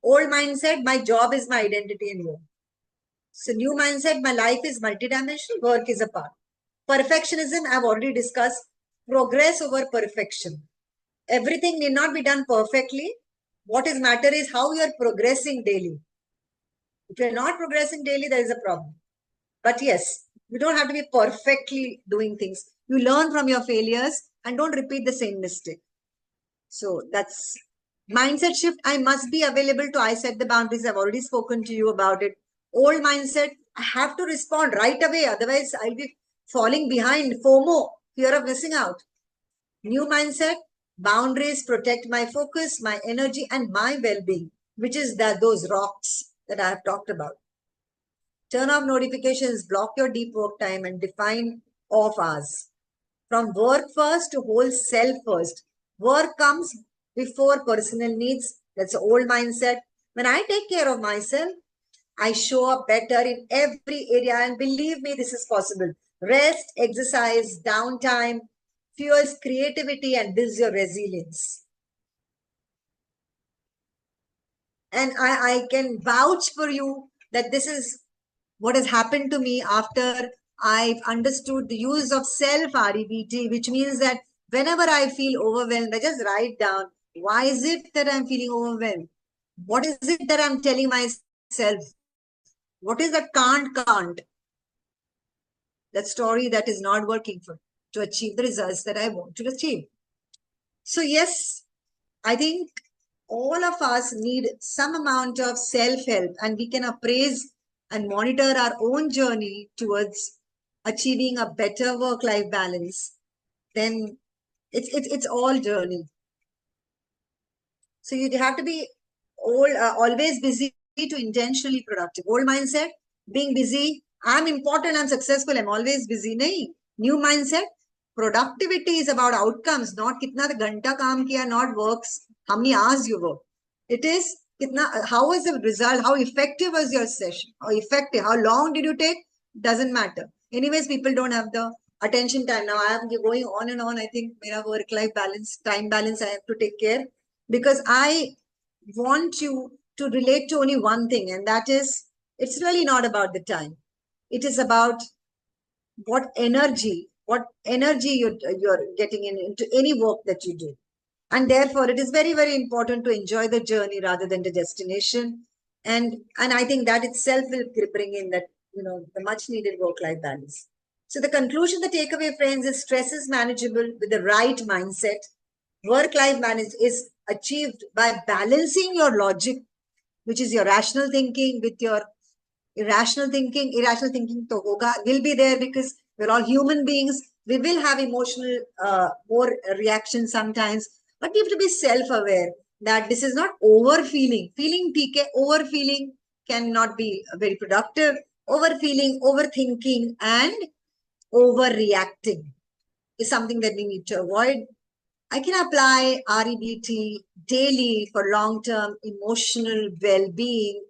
Old mindset, my job is my identity and work. So new mindset, my life is multidimensional. Work is a part. Perfectionism, I've already discussed. Progress over perfection. Everything need not be done perfectly. What is matter is how you are progressing daily. If you're not progressing daily, there is a problem. But yes, you don't have to be perfectly doing things. You learn from your failures and don't repeat the same mistake. So that's mindset shift. I must be available to I set the boundaries. I've already spoken to you about it. Old mindset, I have to respond right away. Otherwise, I'll be falling behind. FOMO, fear of missing out. New mindset, boundaries protect my focus, my energy, and my well-being, which is those rocks. that I have talked about. Turn off notifications, block your deep work time, and define off hours. From work first to whole self first. Work comes before personal needs. That's the old mindset. When I take care of myself, I show up better in every area. And believe me, this is possible. Rest, exercise, downtime fuels creativity and builds your resilience. And I can vouch for you that this is what has happened to me after I've understood the use of self-REBT, which means that whenever I feel overwhelmed, I just write down, why is it that I'm feeling overwhelmed? What is it that I'm telling myself? What is that can't? That story that is not working for to achieve the results that I want to achieve. So yes, I think all of us need some amount of self-help, and we can appraise and monitor our own journey towards achieving a better work-life balance. Then it's all journey. So you have to be always busy to intentionally productive. Old mindset, being busy, I'm important, I'm successful, I'm always busy. Nahi. New mindset, productivity is about outcomes, not kitna ghanta kaam kiya, not works, how many hours you work. It is how was the result, how effective was your session, how effective, how long did you take, doesn't matter. Anyways, people don't have the attention time. Now I am going on and on. I think mera work-life balance, time balance, I have to take care, because I want you to relate to only one thing, and that is, it's really not about the time. It is about what energy you're getting into any work that you do. And therefore, it is very, very important to enjoy the journey rather than the destination. And I think that itself will bring in that, the much needed work-life balance. So the conclusion, the takeaway, friends, is stress is manageable with the right mindset. Work-life balance is achieved by balancing your logic, which is your rational thinking, with your irrational thinking. Irrational thinking to hoga, will be there because we're all human beings. We will have emotional more reactions sometimes, but we have to be self-aware that this is not overfeeling. Feeling TK, overfeeling cannot be very productive. Overfeeling, overthinking, and overreacting is something that we need to avoid. I can apply REBT daily for long-term emotional well-being.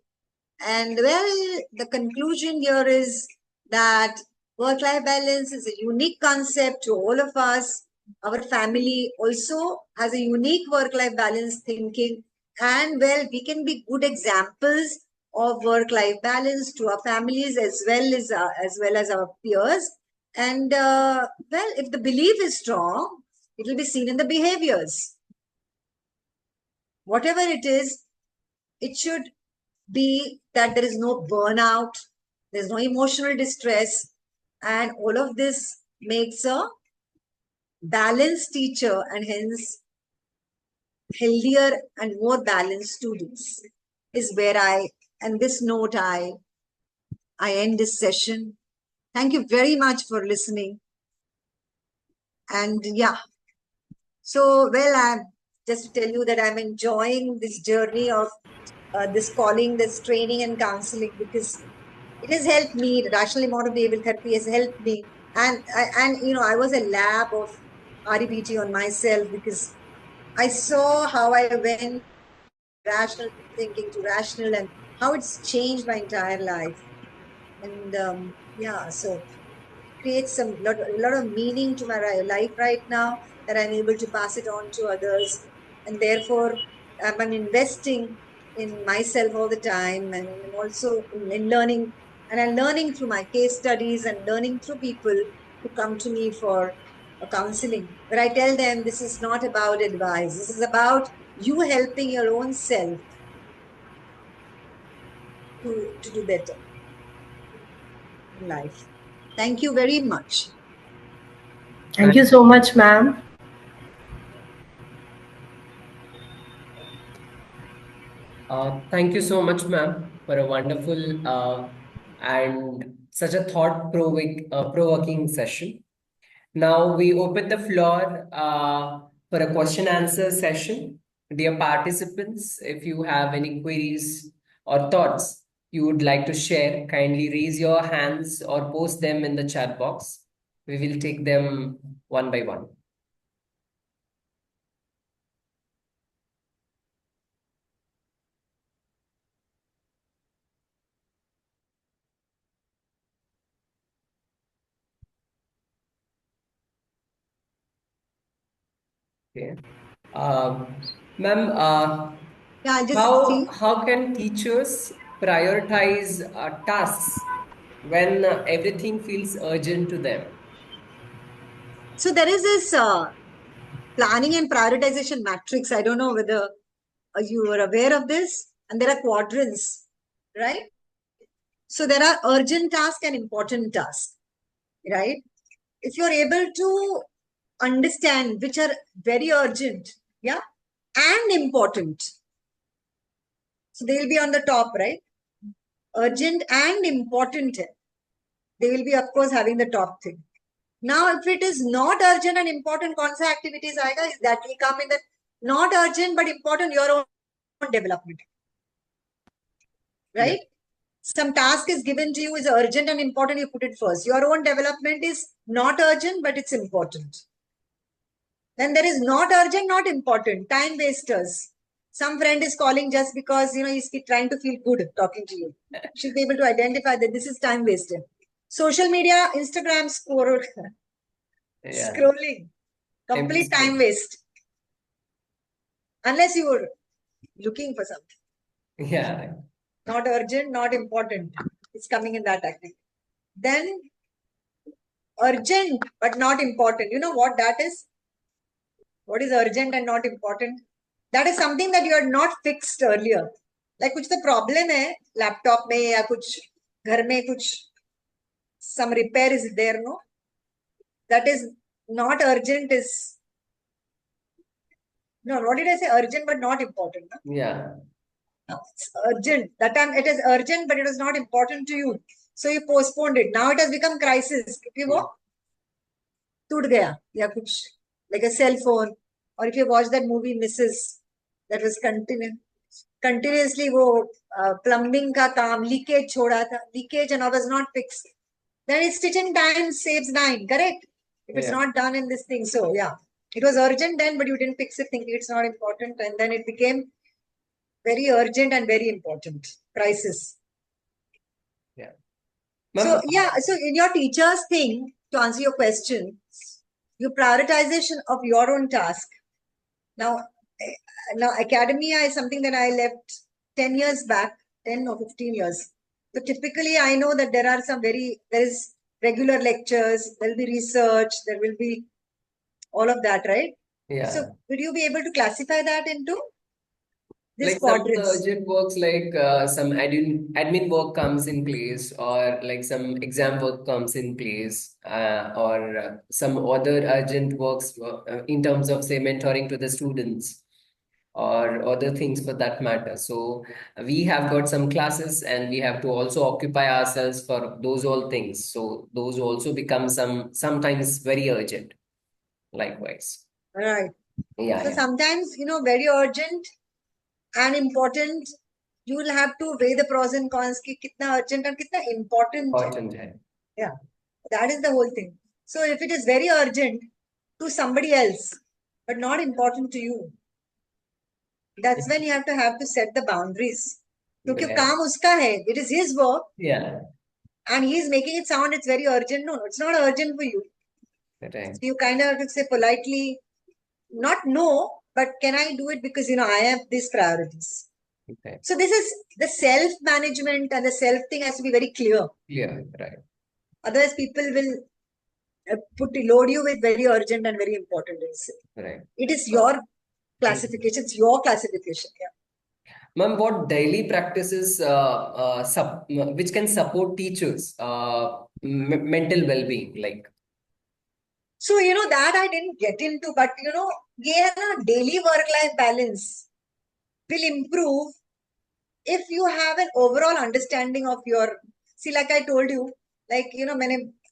And well, the conclusion here is that work-life balance is a unique concept to all of us. Our family also has a unique work-life balance thinking. And well, we can be good examples of work-life balance to our families as well as our peers. And well, if the belief is strong, it will be seen in the behaviors. Whatever it is, it should be that there is no burnout, there's no emotional distress, and all of this makes a balanced teacher and hence healthier and more balanced students. Is where and this note, I end this session. Thank you very much for listening. And yeah, so well, I'm just to tell you that I'm enjoying this journey of this calling, this training and counseling, because it has helped me. The rational emotive behavioral therapy has helped me, and I was a lab of REBT on myself, because I saw how I went rational thinking to rational and how it's changed my entire life. And yeah, so creates a lot of meaning to my life right now, that I'm able to pass it on to others. And therefore, I'm investing in myself all the time, and I'm also in learning. And I'm learning through my case studies and learning through people who come to me for counseling. But I tell them, this is not about advice. This is about you helping your own self to do better in life. Thank you very much. Thank you so much, ma'am. Thank you so much, ma'am, for a wonderful and such a thought-provoking session. Now we open the floor for a question answer session. Dear participants, if you have any queries or thoughts you would like to share, kindly raise your hands or post them in the chat box. We will take them one by one. Okay. Ma'am, Yeah, I'll just see. how can teachers prioritize tasks when everything feels urgent to them? So there is this planning and prioritization matrix. I don't know whether you are aware of this. And there are quadrants, right? So there are urgent tasks and important tasks, right? If you're able to understand which are very urgent, yeah, and important, so they will be on the top, right? Urgent and important, they will be, of course, having the top thing. Now, if it is not urgent and important, kaun sa activities aayega? Is that will come in the not urgent but important, your own development, right? Some task is given to you is urgent and important, you put it first. Your own development is not urgent, but it's important. Then there is not urgent, not important, time wasters. Some friend is calling just because, he's trying to feel good talking to you. Should be able to identify that this is time wasted. Social media, Instagram, scrolling, complete time waste. Unless you were looking for something. Yeah. Not urgent, not important. It's coming in that activity. Then urgent, but not important. You know what that is? What is urgent and not important? That is something that you had not fixed earlier. Like कुछ तो problem है laptop में या कुछ घर में कुछ some repair is there, no? That is not urgent is no. What did I say? Urgent but not important. No? Yeah. No, it's urgent. That time it is urgent, but it was not important to you. So you postponed it. Now it has become crisis. क्योंकि वो टूट गया या कुछ like a cell phone, or if you watch that movie Mrs. that was continuously वो plumbing का काम leakage छोड़ा था, leakage and all was not fixed. Then it's stitching time saves time, correct? If it's not done in this thing, so yeah, it was urgent then, but you didn't fix it thinking it's not important, and then it became very urgent and very important crisis. Yeah. So yeah, so in your teacher's thing, to answer your question, your prioritization of your own task. Now academia is something that I left 10 years back, 10 or 15 years. So typically I know that there is regular lectures, there will be research, there will be all of that, right? Yeah. So would you be able to classify that into this Like some quadrants? urgent works, like some admin work comes in place, or like some exam work comes in place, or some other urgent works in terms of, say, mentoring to the students, or other things for that matter. So we have got some classes and we have to also occupy ourselves for those all things. So those also become sometimes very urgent, likewise. Right. Yeah. So sometimes, very urgent and important, you will have to weigh the pros and cons ki kitna urgent and kitna important. Yeah, that is the whole thing. So if it is very urgent to somebody else, but not important to you, that's when you have to set the boundaries. Because kaam uska hai, it is his work. Yeah. And he is making it sound it's very urgent. No, it's not urgent for you. Right. So you kind of have to say politely, not no, but can I do it because I have these priorities. Okay. So this is the self-management, and the self thing has to be very clear. Yeah, right. Otherwise, people will load you with very urgent and very important. Right. It is your classification. It's your classification. Yeah. Ma'am, what daily practices which can support teachers mental well-being, like? So that I didn't get into, but daily work-life balance will improve if you have an overall understanding of your. See, like I told you, like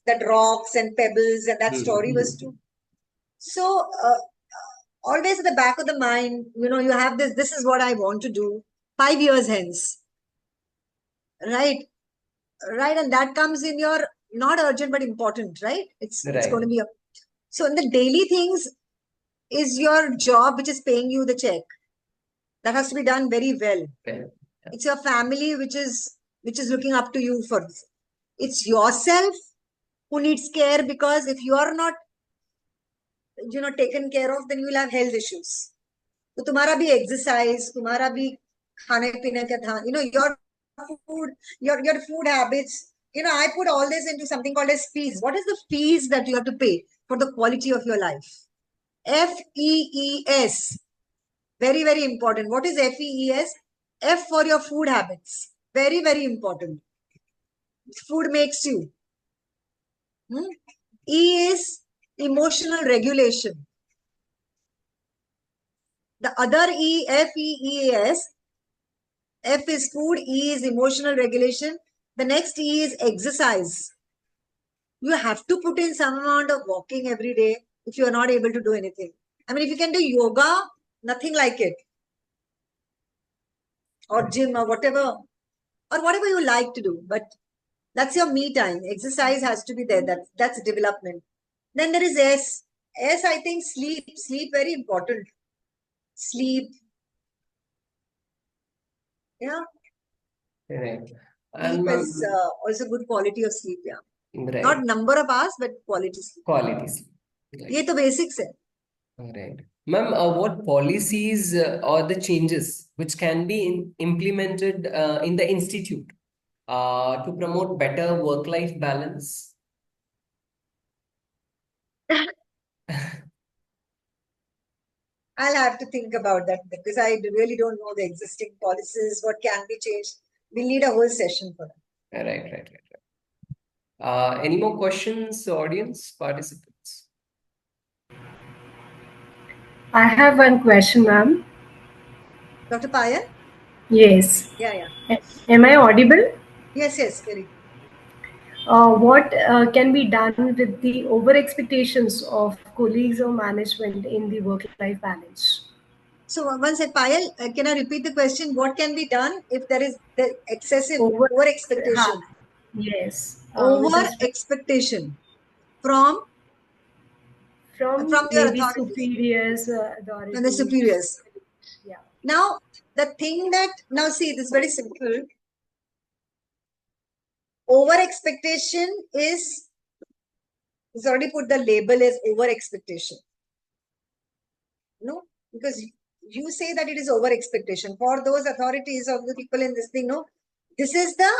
that rocks and pebbles and that story was too. So always at the back of the mind, you have this is what I want to do 5 years hence. right? Right, and that comes in your not urgent but important, right? It's Right. going to be so in the daily things is your job, which is paying you the check. That has to be done very well. Well, It's your family which is looking up to you for this. It's yourself who needs care, because if you are not taken care of, then you will have health issues. तो तुम्हारा भी exercise, तुम्हारा भी खाने पीने का ध्यान, your food, your food habits. I put all this into something called as fees. What is the fees that you have to pay for the quality of your life? FEES. Very, very important. What is FEES? F for your food habits. Very, very important. Food makes you. E is emotional regulation. The other E, FEES. F is food, E is emotional regulation. The next E is exercise. You have to put in some amount of walking every day if you are not able to do anything. I mean, if you can do yoga, nothing like it. Or gym or whatever you like to do. But that's your me time. Exercise has to be there. That's development. Then there is S. S, I think sleep. Sleep, very important. Sleep. Yeah. right. Sleep And is also good quality of sleep. Yeah. right. Not number of hours, but quality sleep. Quality sleep. ये तो basics है. Right. Ma'am, what policies or the changes which can be implemented in the institute to promote better work-life balance? I'll have to think about that because I really don't know the existing policies, what can be changed. We'll need a whole session for that. Right. Any more questions, audience, participants? I have one question, ma'am. Dr. Payal? Yes. Yeah. Am I audible? Yes, very. What can be done with the over expectations of colleagues or management in the work-life balance? So one said, Payal, can I repeat the question? What can be done if there is the excessive Over expectation? Yes. Over expectation from your maybe authorities. Superiors, authorities. And the superiors. Yeah. Now, the thing that, now see, this is very simple. Over expectation is, it's already put the label as over expectation. No, because you say that it is over expectation. For those authorities or the people in this thing, no, this is the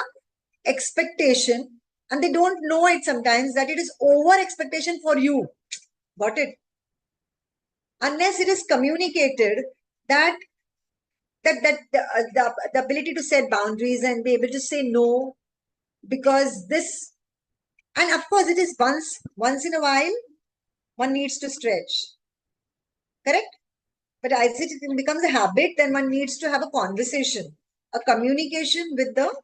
expectation, and they don't know it sometimes that it is over expectation for you. Got it? Unless it is communicated that the ability to set boundaries and be able to say no, because this, and of course it is once in a while one needs to stretch, correct? But as it becomes a habit, then one needs to have a conversation, a communication with the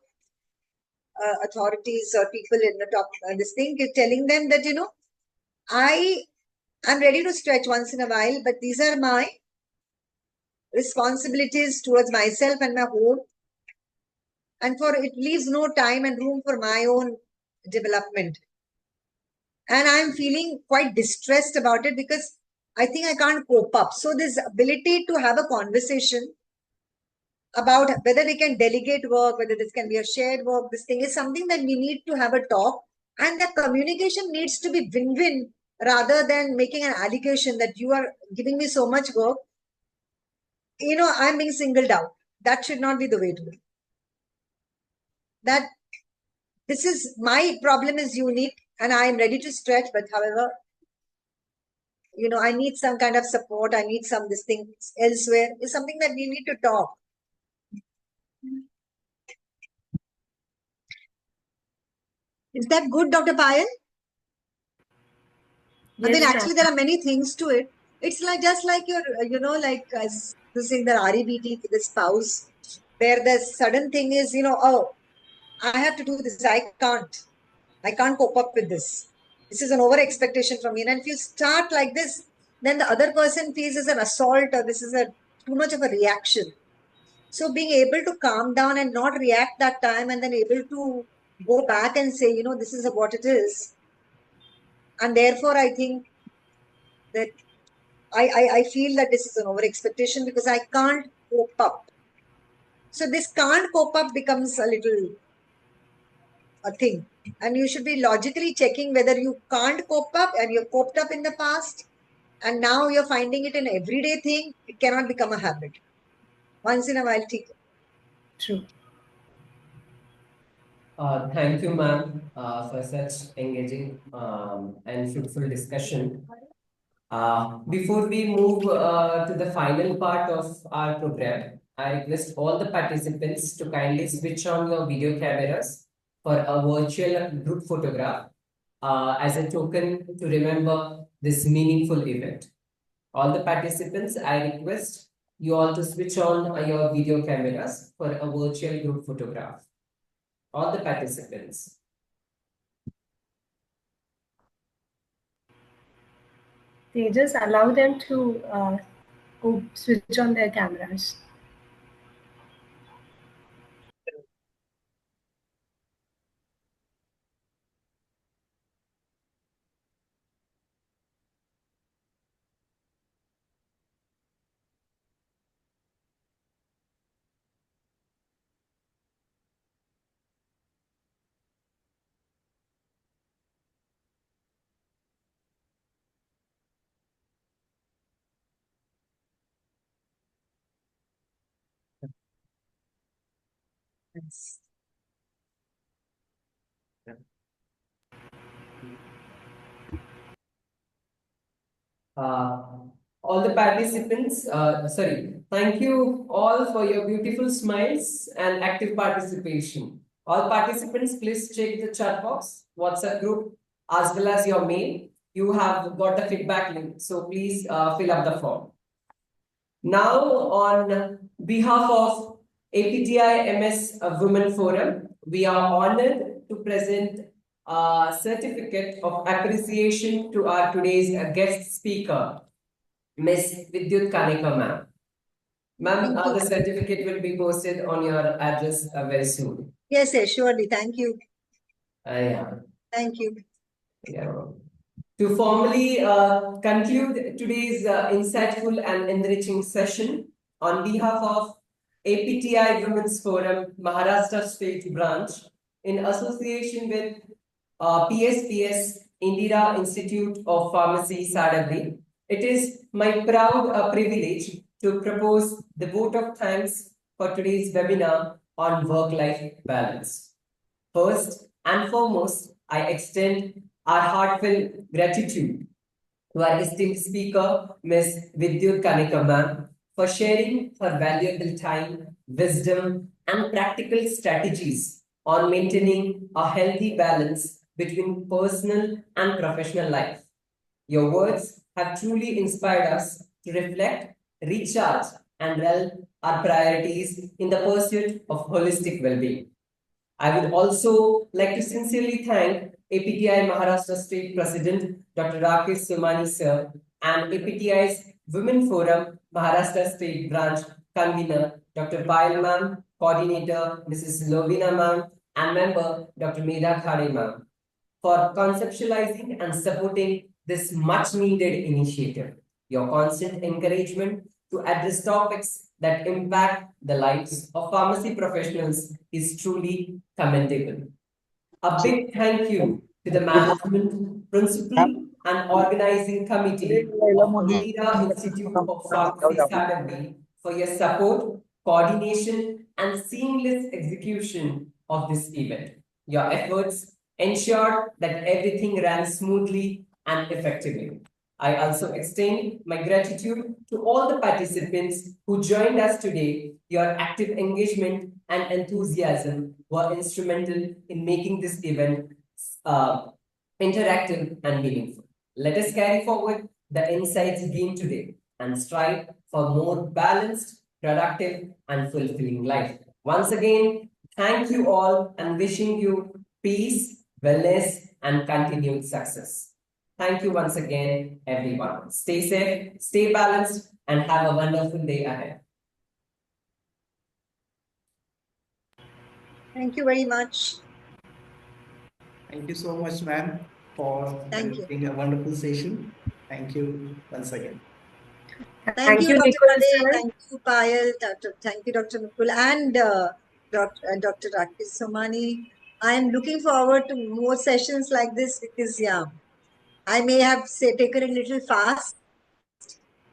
authorities or people in the top. This thing is telling them that, I'm ready to stretch once in a while, but these are my responsibilities towards myself and my home. And for it leaves no time and room for my own development. And I'm feeling quite distressed about it because I think I can't cope up. So this ability to have a conversation about whether we can delegate work, whether this can be a shared work, this thing is something that we need to have a talk, and the communication needs to be win-win rather than making an allegation that you are giving me so much work. I'm being singled out. That should not be the way to do. That this is my problem is unique and I am ready to stretch, but however, I need some kind of support. I need some this thing elsewhere. Is something that we need to talk. Is that good, Dr. Payal? Yes, I mean, actually, there are many things to it. It's like just like your, like as saying the REBT, the spouse, where the sudden thing is, oh, I have to do this. I can't cope up with this. This is an over expectation from me. And if you start like this, then the other person feels as an assault or this is too much of a reaction. So being able to calm down and not react that time, and then able to go back and say, you know, this is what it is. And therefore, I think that I feel that this is an over expectation because I can't cope up. So this can't cope up becomes a little a thing. And you should be logically checking whether you can't cope up and you've coped up in the past. And now you're finding it an everyday thing. It cannot become a habit. Once in a while, True. Thank you, ma'am, for such engaging and fruitful discussion. Before we move to the final part of our program, I request all the participants to kindly switch on your video cameras for a virtual group photograph as a token to remember this meaningful event. All the participants, I request you all to switch on your video cameras for a virtual group photograph. All the participants. They just allow them to switch on their cameras. Yes. Uh, all the participants, thank you all for your beautiful smiles and active participation. All participants, please check the chat box, WhatsApp group, as well as your mail. You have got the feedback link, so please fill up the form. Now, on behalf of APTI MS Women Forum, we are honored to present a certificate of appreciation to our today's guest speaker, Ms. Vidyut Kanikar ma'am. Ma'am, the certificate will be posted on your address very soon. Yes, yes, surely. Thank you. Yeah. Thank you. Yeah. To formally conclude today's insightful and enriching session, on behalf of APTI Women's Forum, Maharashtra State Branch, in association with PSPS, Indira Institute of Pharmacy, Sadagri, it is my proud privilege to propose the vote of thanks for today's webinar on work-life balance. First and foremost, I extend our heartfelt gratitude to our esteemed speaker, Ms. Vidyut Kanikar ma'am, for sharing her valuable time, wisdom, and practical strategies on maintaining a healthy balance between personal and professional life. Your words have truly inspired us to reflect, recharge, and realm our priorities in the pursuit of holistic well-being. I would also like to sincerely thank APTI Maharashtra State President Dr. Rakesh Somani sir and APTI's Women Forum Maharashtra State Branch Convener Dr. Payal ma'am, Coordinator Mrs. Lovina ma'am, and Member Dr. Medha Khade ma'am for conceptualizing and supporting this much needed initiative. Your constant encouragement to address topics that impact the lives of pharmacy professionals is truly commendable. A big thank you to the management, principal, and organizing committee of Indira Institute of Pharmacy, Saturday, for your support, coordination, and seamless execution of this event. Your efforts ensured that everything ran smoothly and effectively. I also extend my gratitude to all the participants who joined us today. Your active engagement and enthusiasm were instrumental in making this event interactive and meaningful. Let us carry forward the insights gained today and strive for more balanced, productive, and fulfilling life. Once again, thank you all and wishing you peace, wellness, and continued success. Thank you once again, everyone. Stay safe, stay balanced, and have a wonderful day ahead. Thank you very much. Thank you so much, ma'am, for Thank you. conducting a wonderful session. Thank you once again. Thank you, you, Dr. Nicole, Kade. sir. Thank you, Payal. Thank you, Dr. Mukul, and Dr. Rakesh Somani. I am looking forward to more sessions like this because, yeah, I may have taken it a little fast,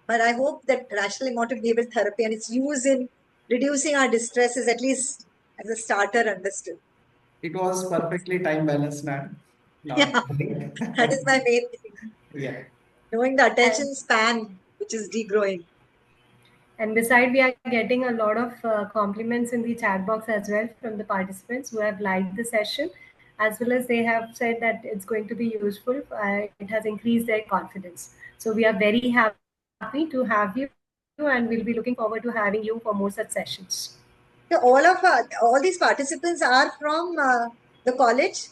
but I hope that rational emotive behavioral therapy and its use in reducing our distress is at least as a starter understood. It was perfectly time balanced, ma'am. Not Yeah, that is my main thing. yeah. Knowing the attention span, which is degrowing. And beside, we are getting a lot of compliments in the chat box as well from the participants who have liked the session, as well as they have said that it's going to be useful. It has increased their confidence. So we are very happy to have you, and we'll be looking forward to having you for more such sessions. So all these participants are from the college.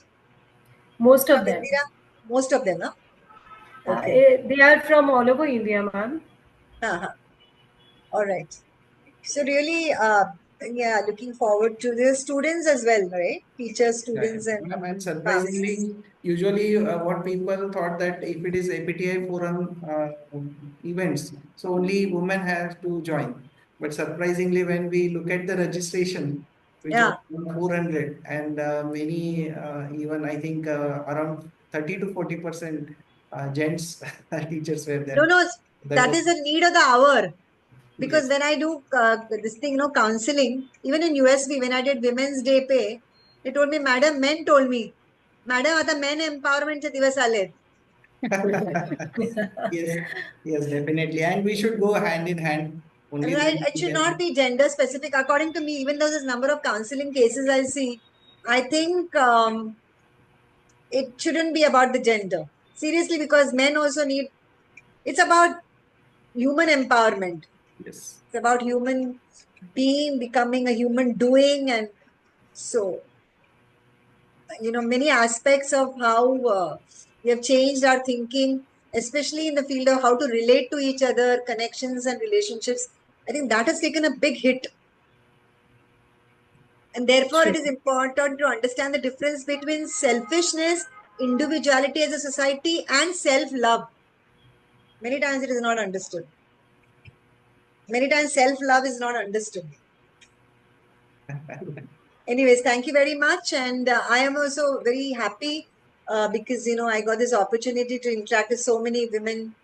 Most From of them. Indira? Most of them, huh? Okay. They are from all over India, ma'am. Uh-huh. All right. So really, yeah, looking forward to the students as well, right? Teachers, students, and Ma'am, and pharmacists. surprisingly, usually what people thought that if it is APTI forum events, so only women have to join. But surprisingly, when we look at the registration, which was Yeah. 400, and many, even I think around 30 to 40% gents teachers were No, there. no, That that was, is a need of the hour. Because yes. when I do this thing, counseling, even in USB, when I did Women's Day pay, they told me, Madam, men told me, Madam, आता men empowerment चे दिवस आलेत. Yes, yes, definitely. And we should go hand in hand. Only Right, then it we should not can. be gender specific. According to me, even though there's number of counseling cases I see, I think it shouldn't be about the gender. Seriously, because men also need, it's about human empowerment. Yes. It's about human being becoming a human doing. And so, many aspects of how we have changed our thinking, especially in the field of how to relate to each other, connections and relationships. I think that has taken a big hit. And therefore, True. it is important to understand the difference between selfishness, individuality as a society, and self love. Many times it is not understood. Many times self love is not understood. Anyways, thank you very much. And I am also very happy because, I got this opportunity to interact with so many women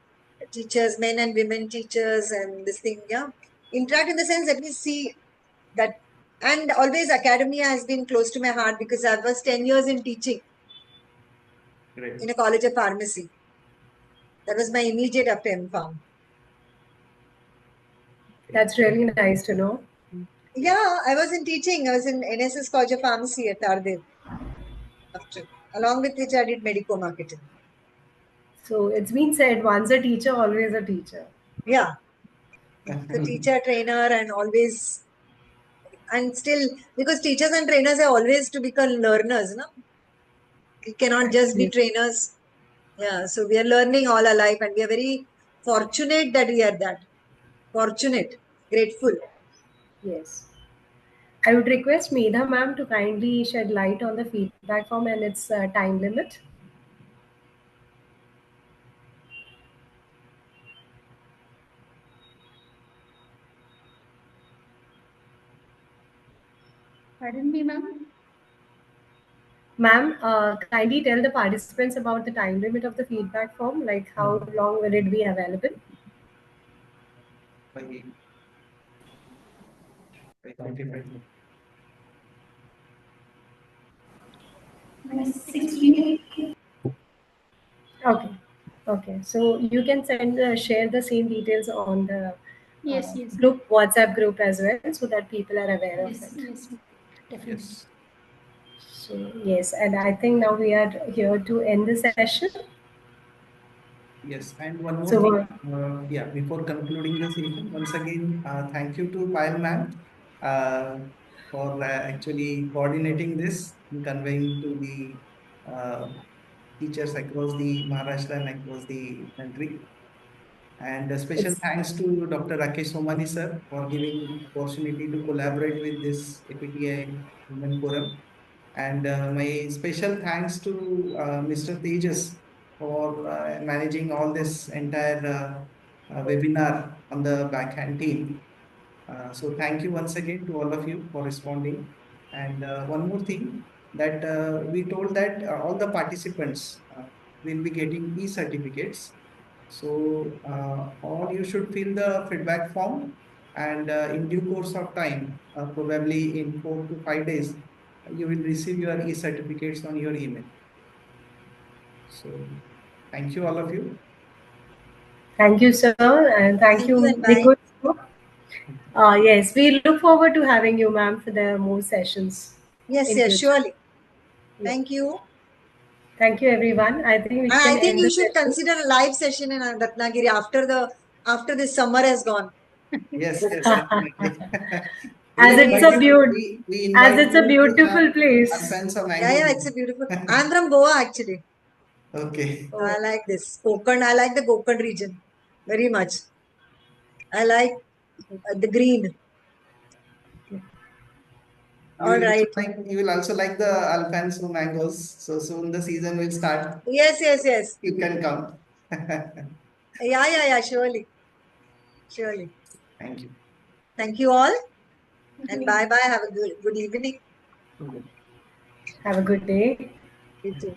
teachers, men and women teachers, and this thing, yeah. Interact in the sense that we see that. And always academia has been close to my heart because I was 10 years in teaching Great. in a college of pharmacy. That was my immediate after MPharm. That's really nice to know. Yeah, I was in teaching. I was in NSS College of Pharmacy at Tardev. After, along with which I did medico marketing. So it's been said, once a teacher, always a teacher. Yeah, the teacher, trainer, and always, and still, because teachers and trainers are always to become learners, no? We cannot just be trainers. Yeah, so we are learning all our life, and we are very fortunate that we are that. Fortunate, grateful. Yes. I would request Medha ma'am to kindly shed light on the feedback form and its time limit. Pardon me, ma'am. Ma'am, kindly tell the participants about the time limit of the feedback form, like how long will it be available? By 25. By 6 p.m. Okay. Okay. So you can share the same details on the Yes, yes, group, WhatsApp group as well, so that people are aware of yes, it. yes, definitely. Yes. So yes, and I think now we are here to end the session. Yes. And one more So thing. Yeah, before concluding the session, once again, thank you to Payal ma'am for actually coordinating this and conveying to the uh, teachers across the Maharashtra and across the country. And a special It's thanks to Dr. Rakesh Somani sir for giving opportunity to collaborate with this APTI Women Forum. And my special thanks to Mr. Tejas for managing all this entire webinar on the backhand team. So thank you once again to all of you for responding. And one more thing that we told that all the participants will be getting e-certificates. So all you should fill the feedback form, and in due course of time, probably in 4 to 5 days, you will receive your e-certificates on your email. So thank you all of you. Thank you, sir, and thank you, and bye. Nikhil. Yes, we look forward to having you, ma'am, for the more sessions. Yes, in yes, future. surely. Yeah. Thank you. Thank you, everyone. I think we And can I think end you the should session. consider a live session in Ratnagiri after this summer has gone. Yes, yes, definitely. As We it's invite a you- we invite as it's a you to beautiful have place. Alfonso Yeah, mango. it's a beautiful. I'm from Goa actually. Okay. So I like this. Konkan, I like the Konkan region very much. I like the green. All right. You will also like the Alfonso mangoes. So soon the season will start. Yes, yes, yes. You can come. Yeah, surely. Surely. Thank you. Thank you all. And bye bye. Have a good evening. Have a good day. You too.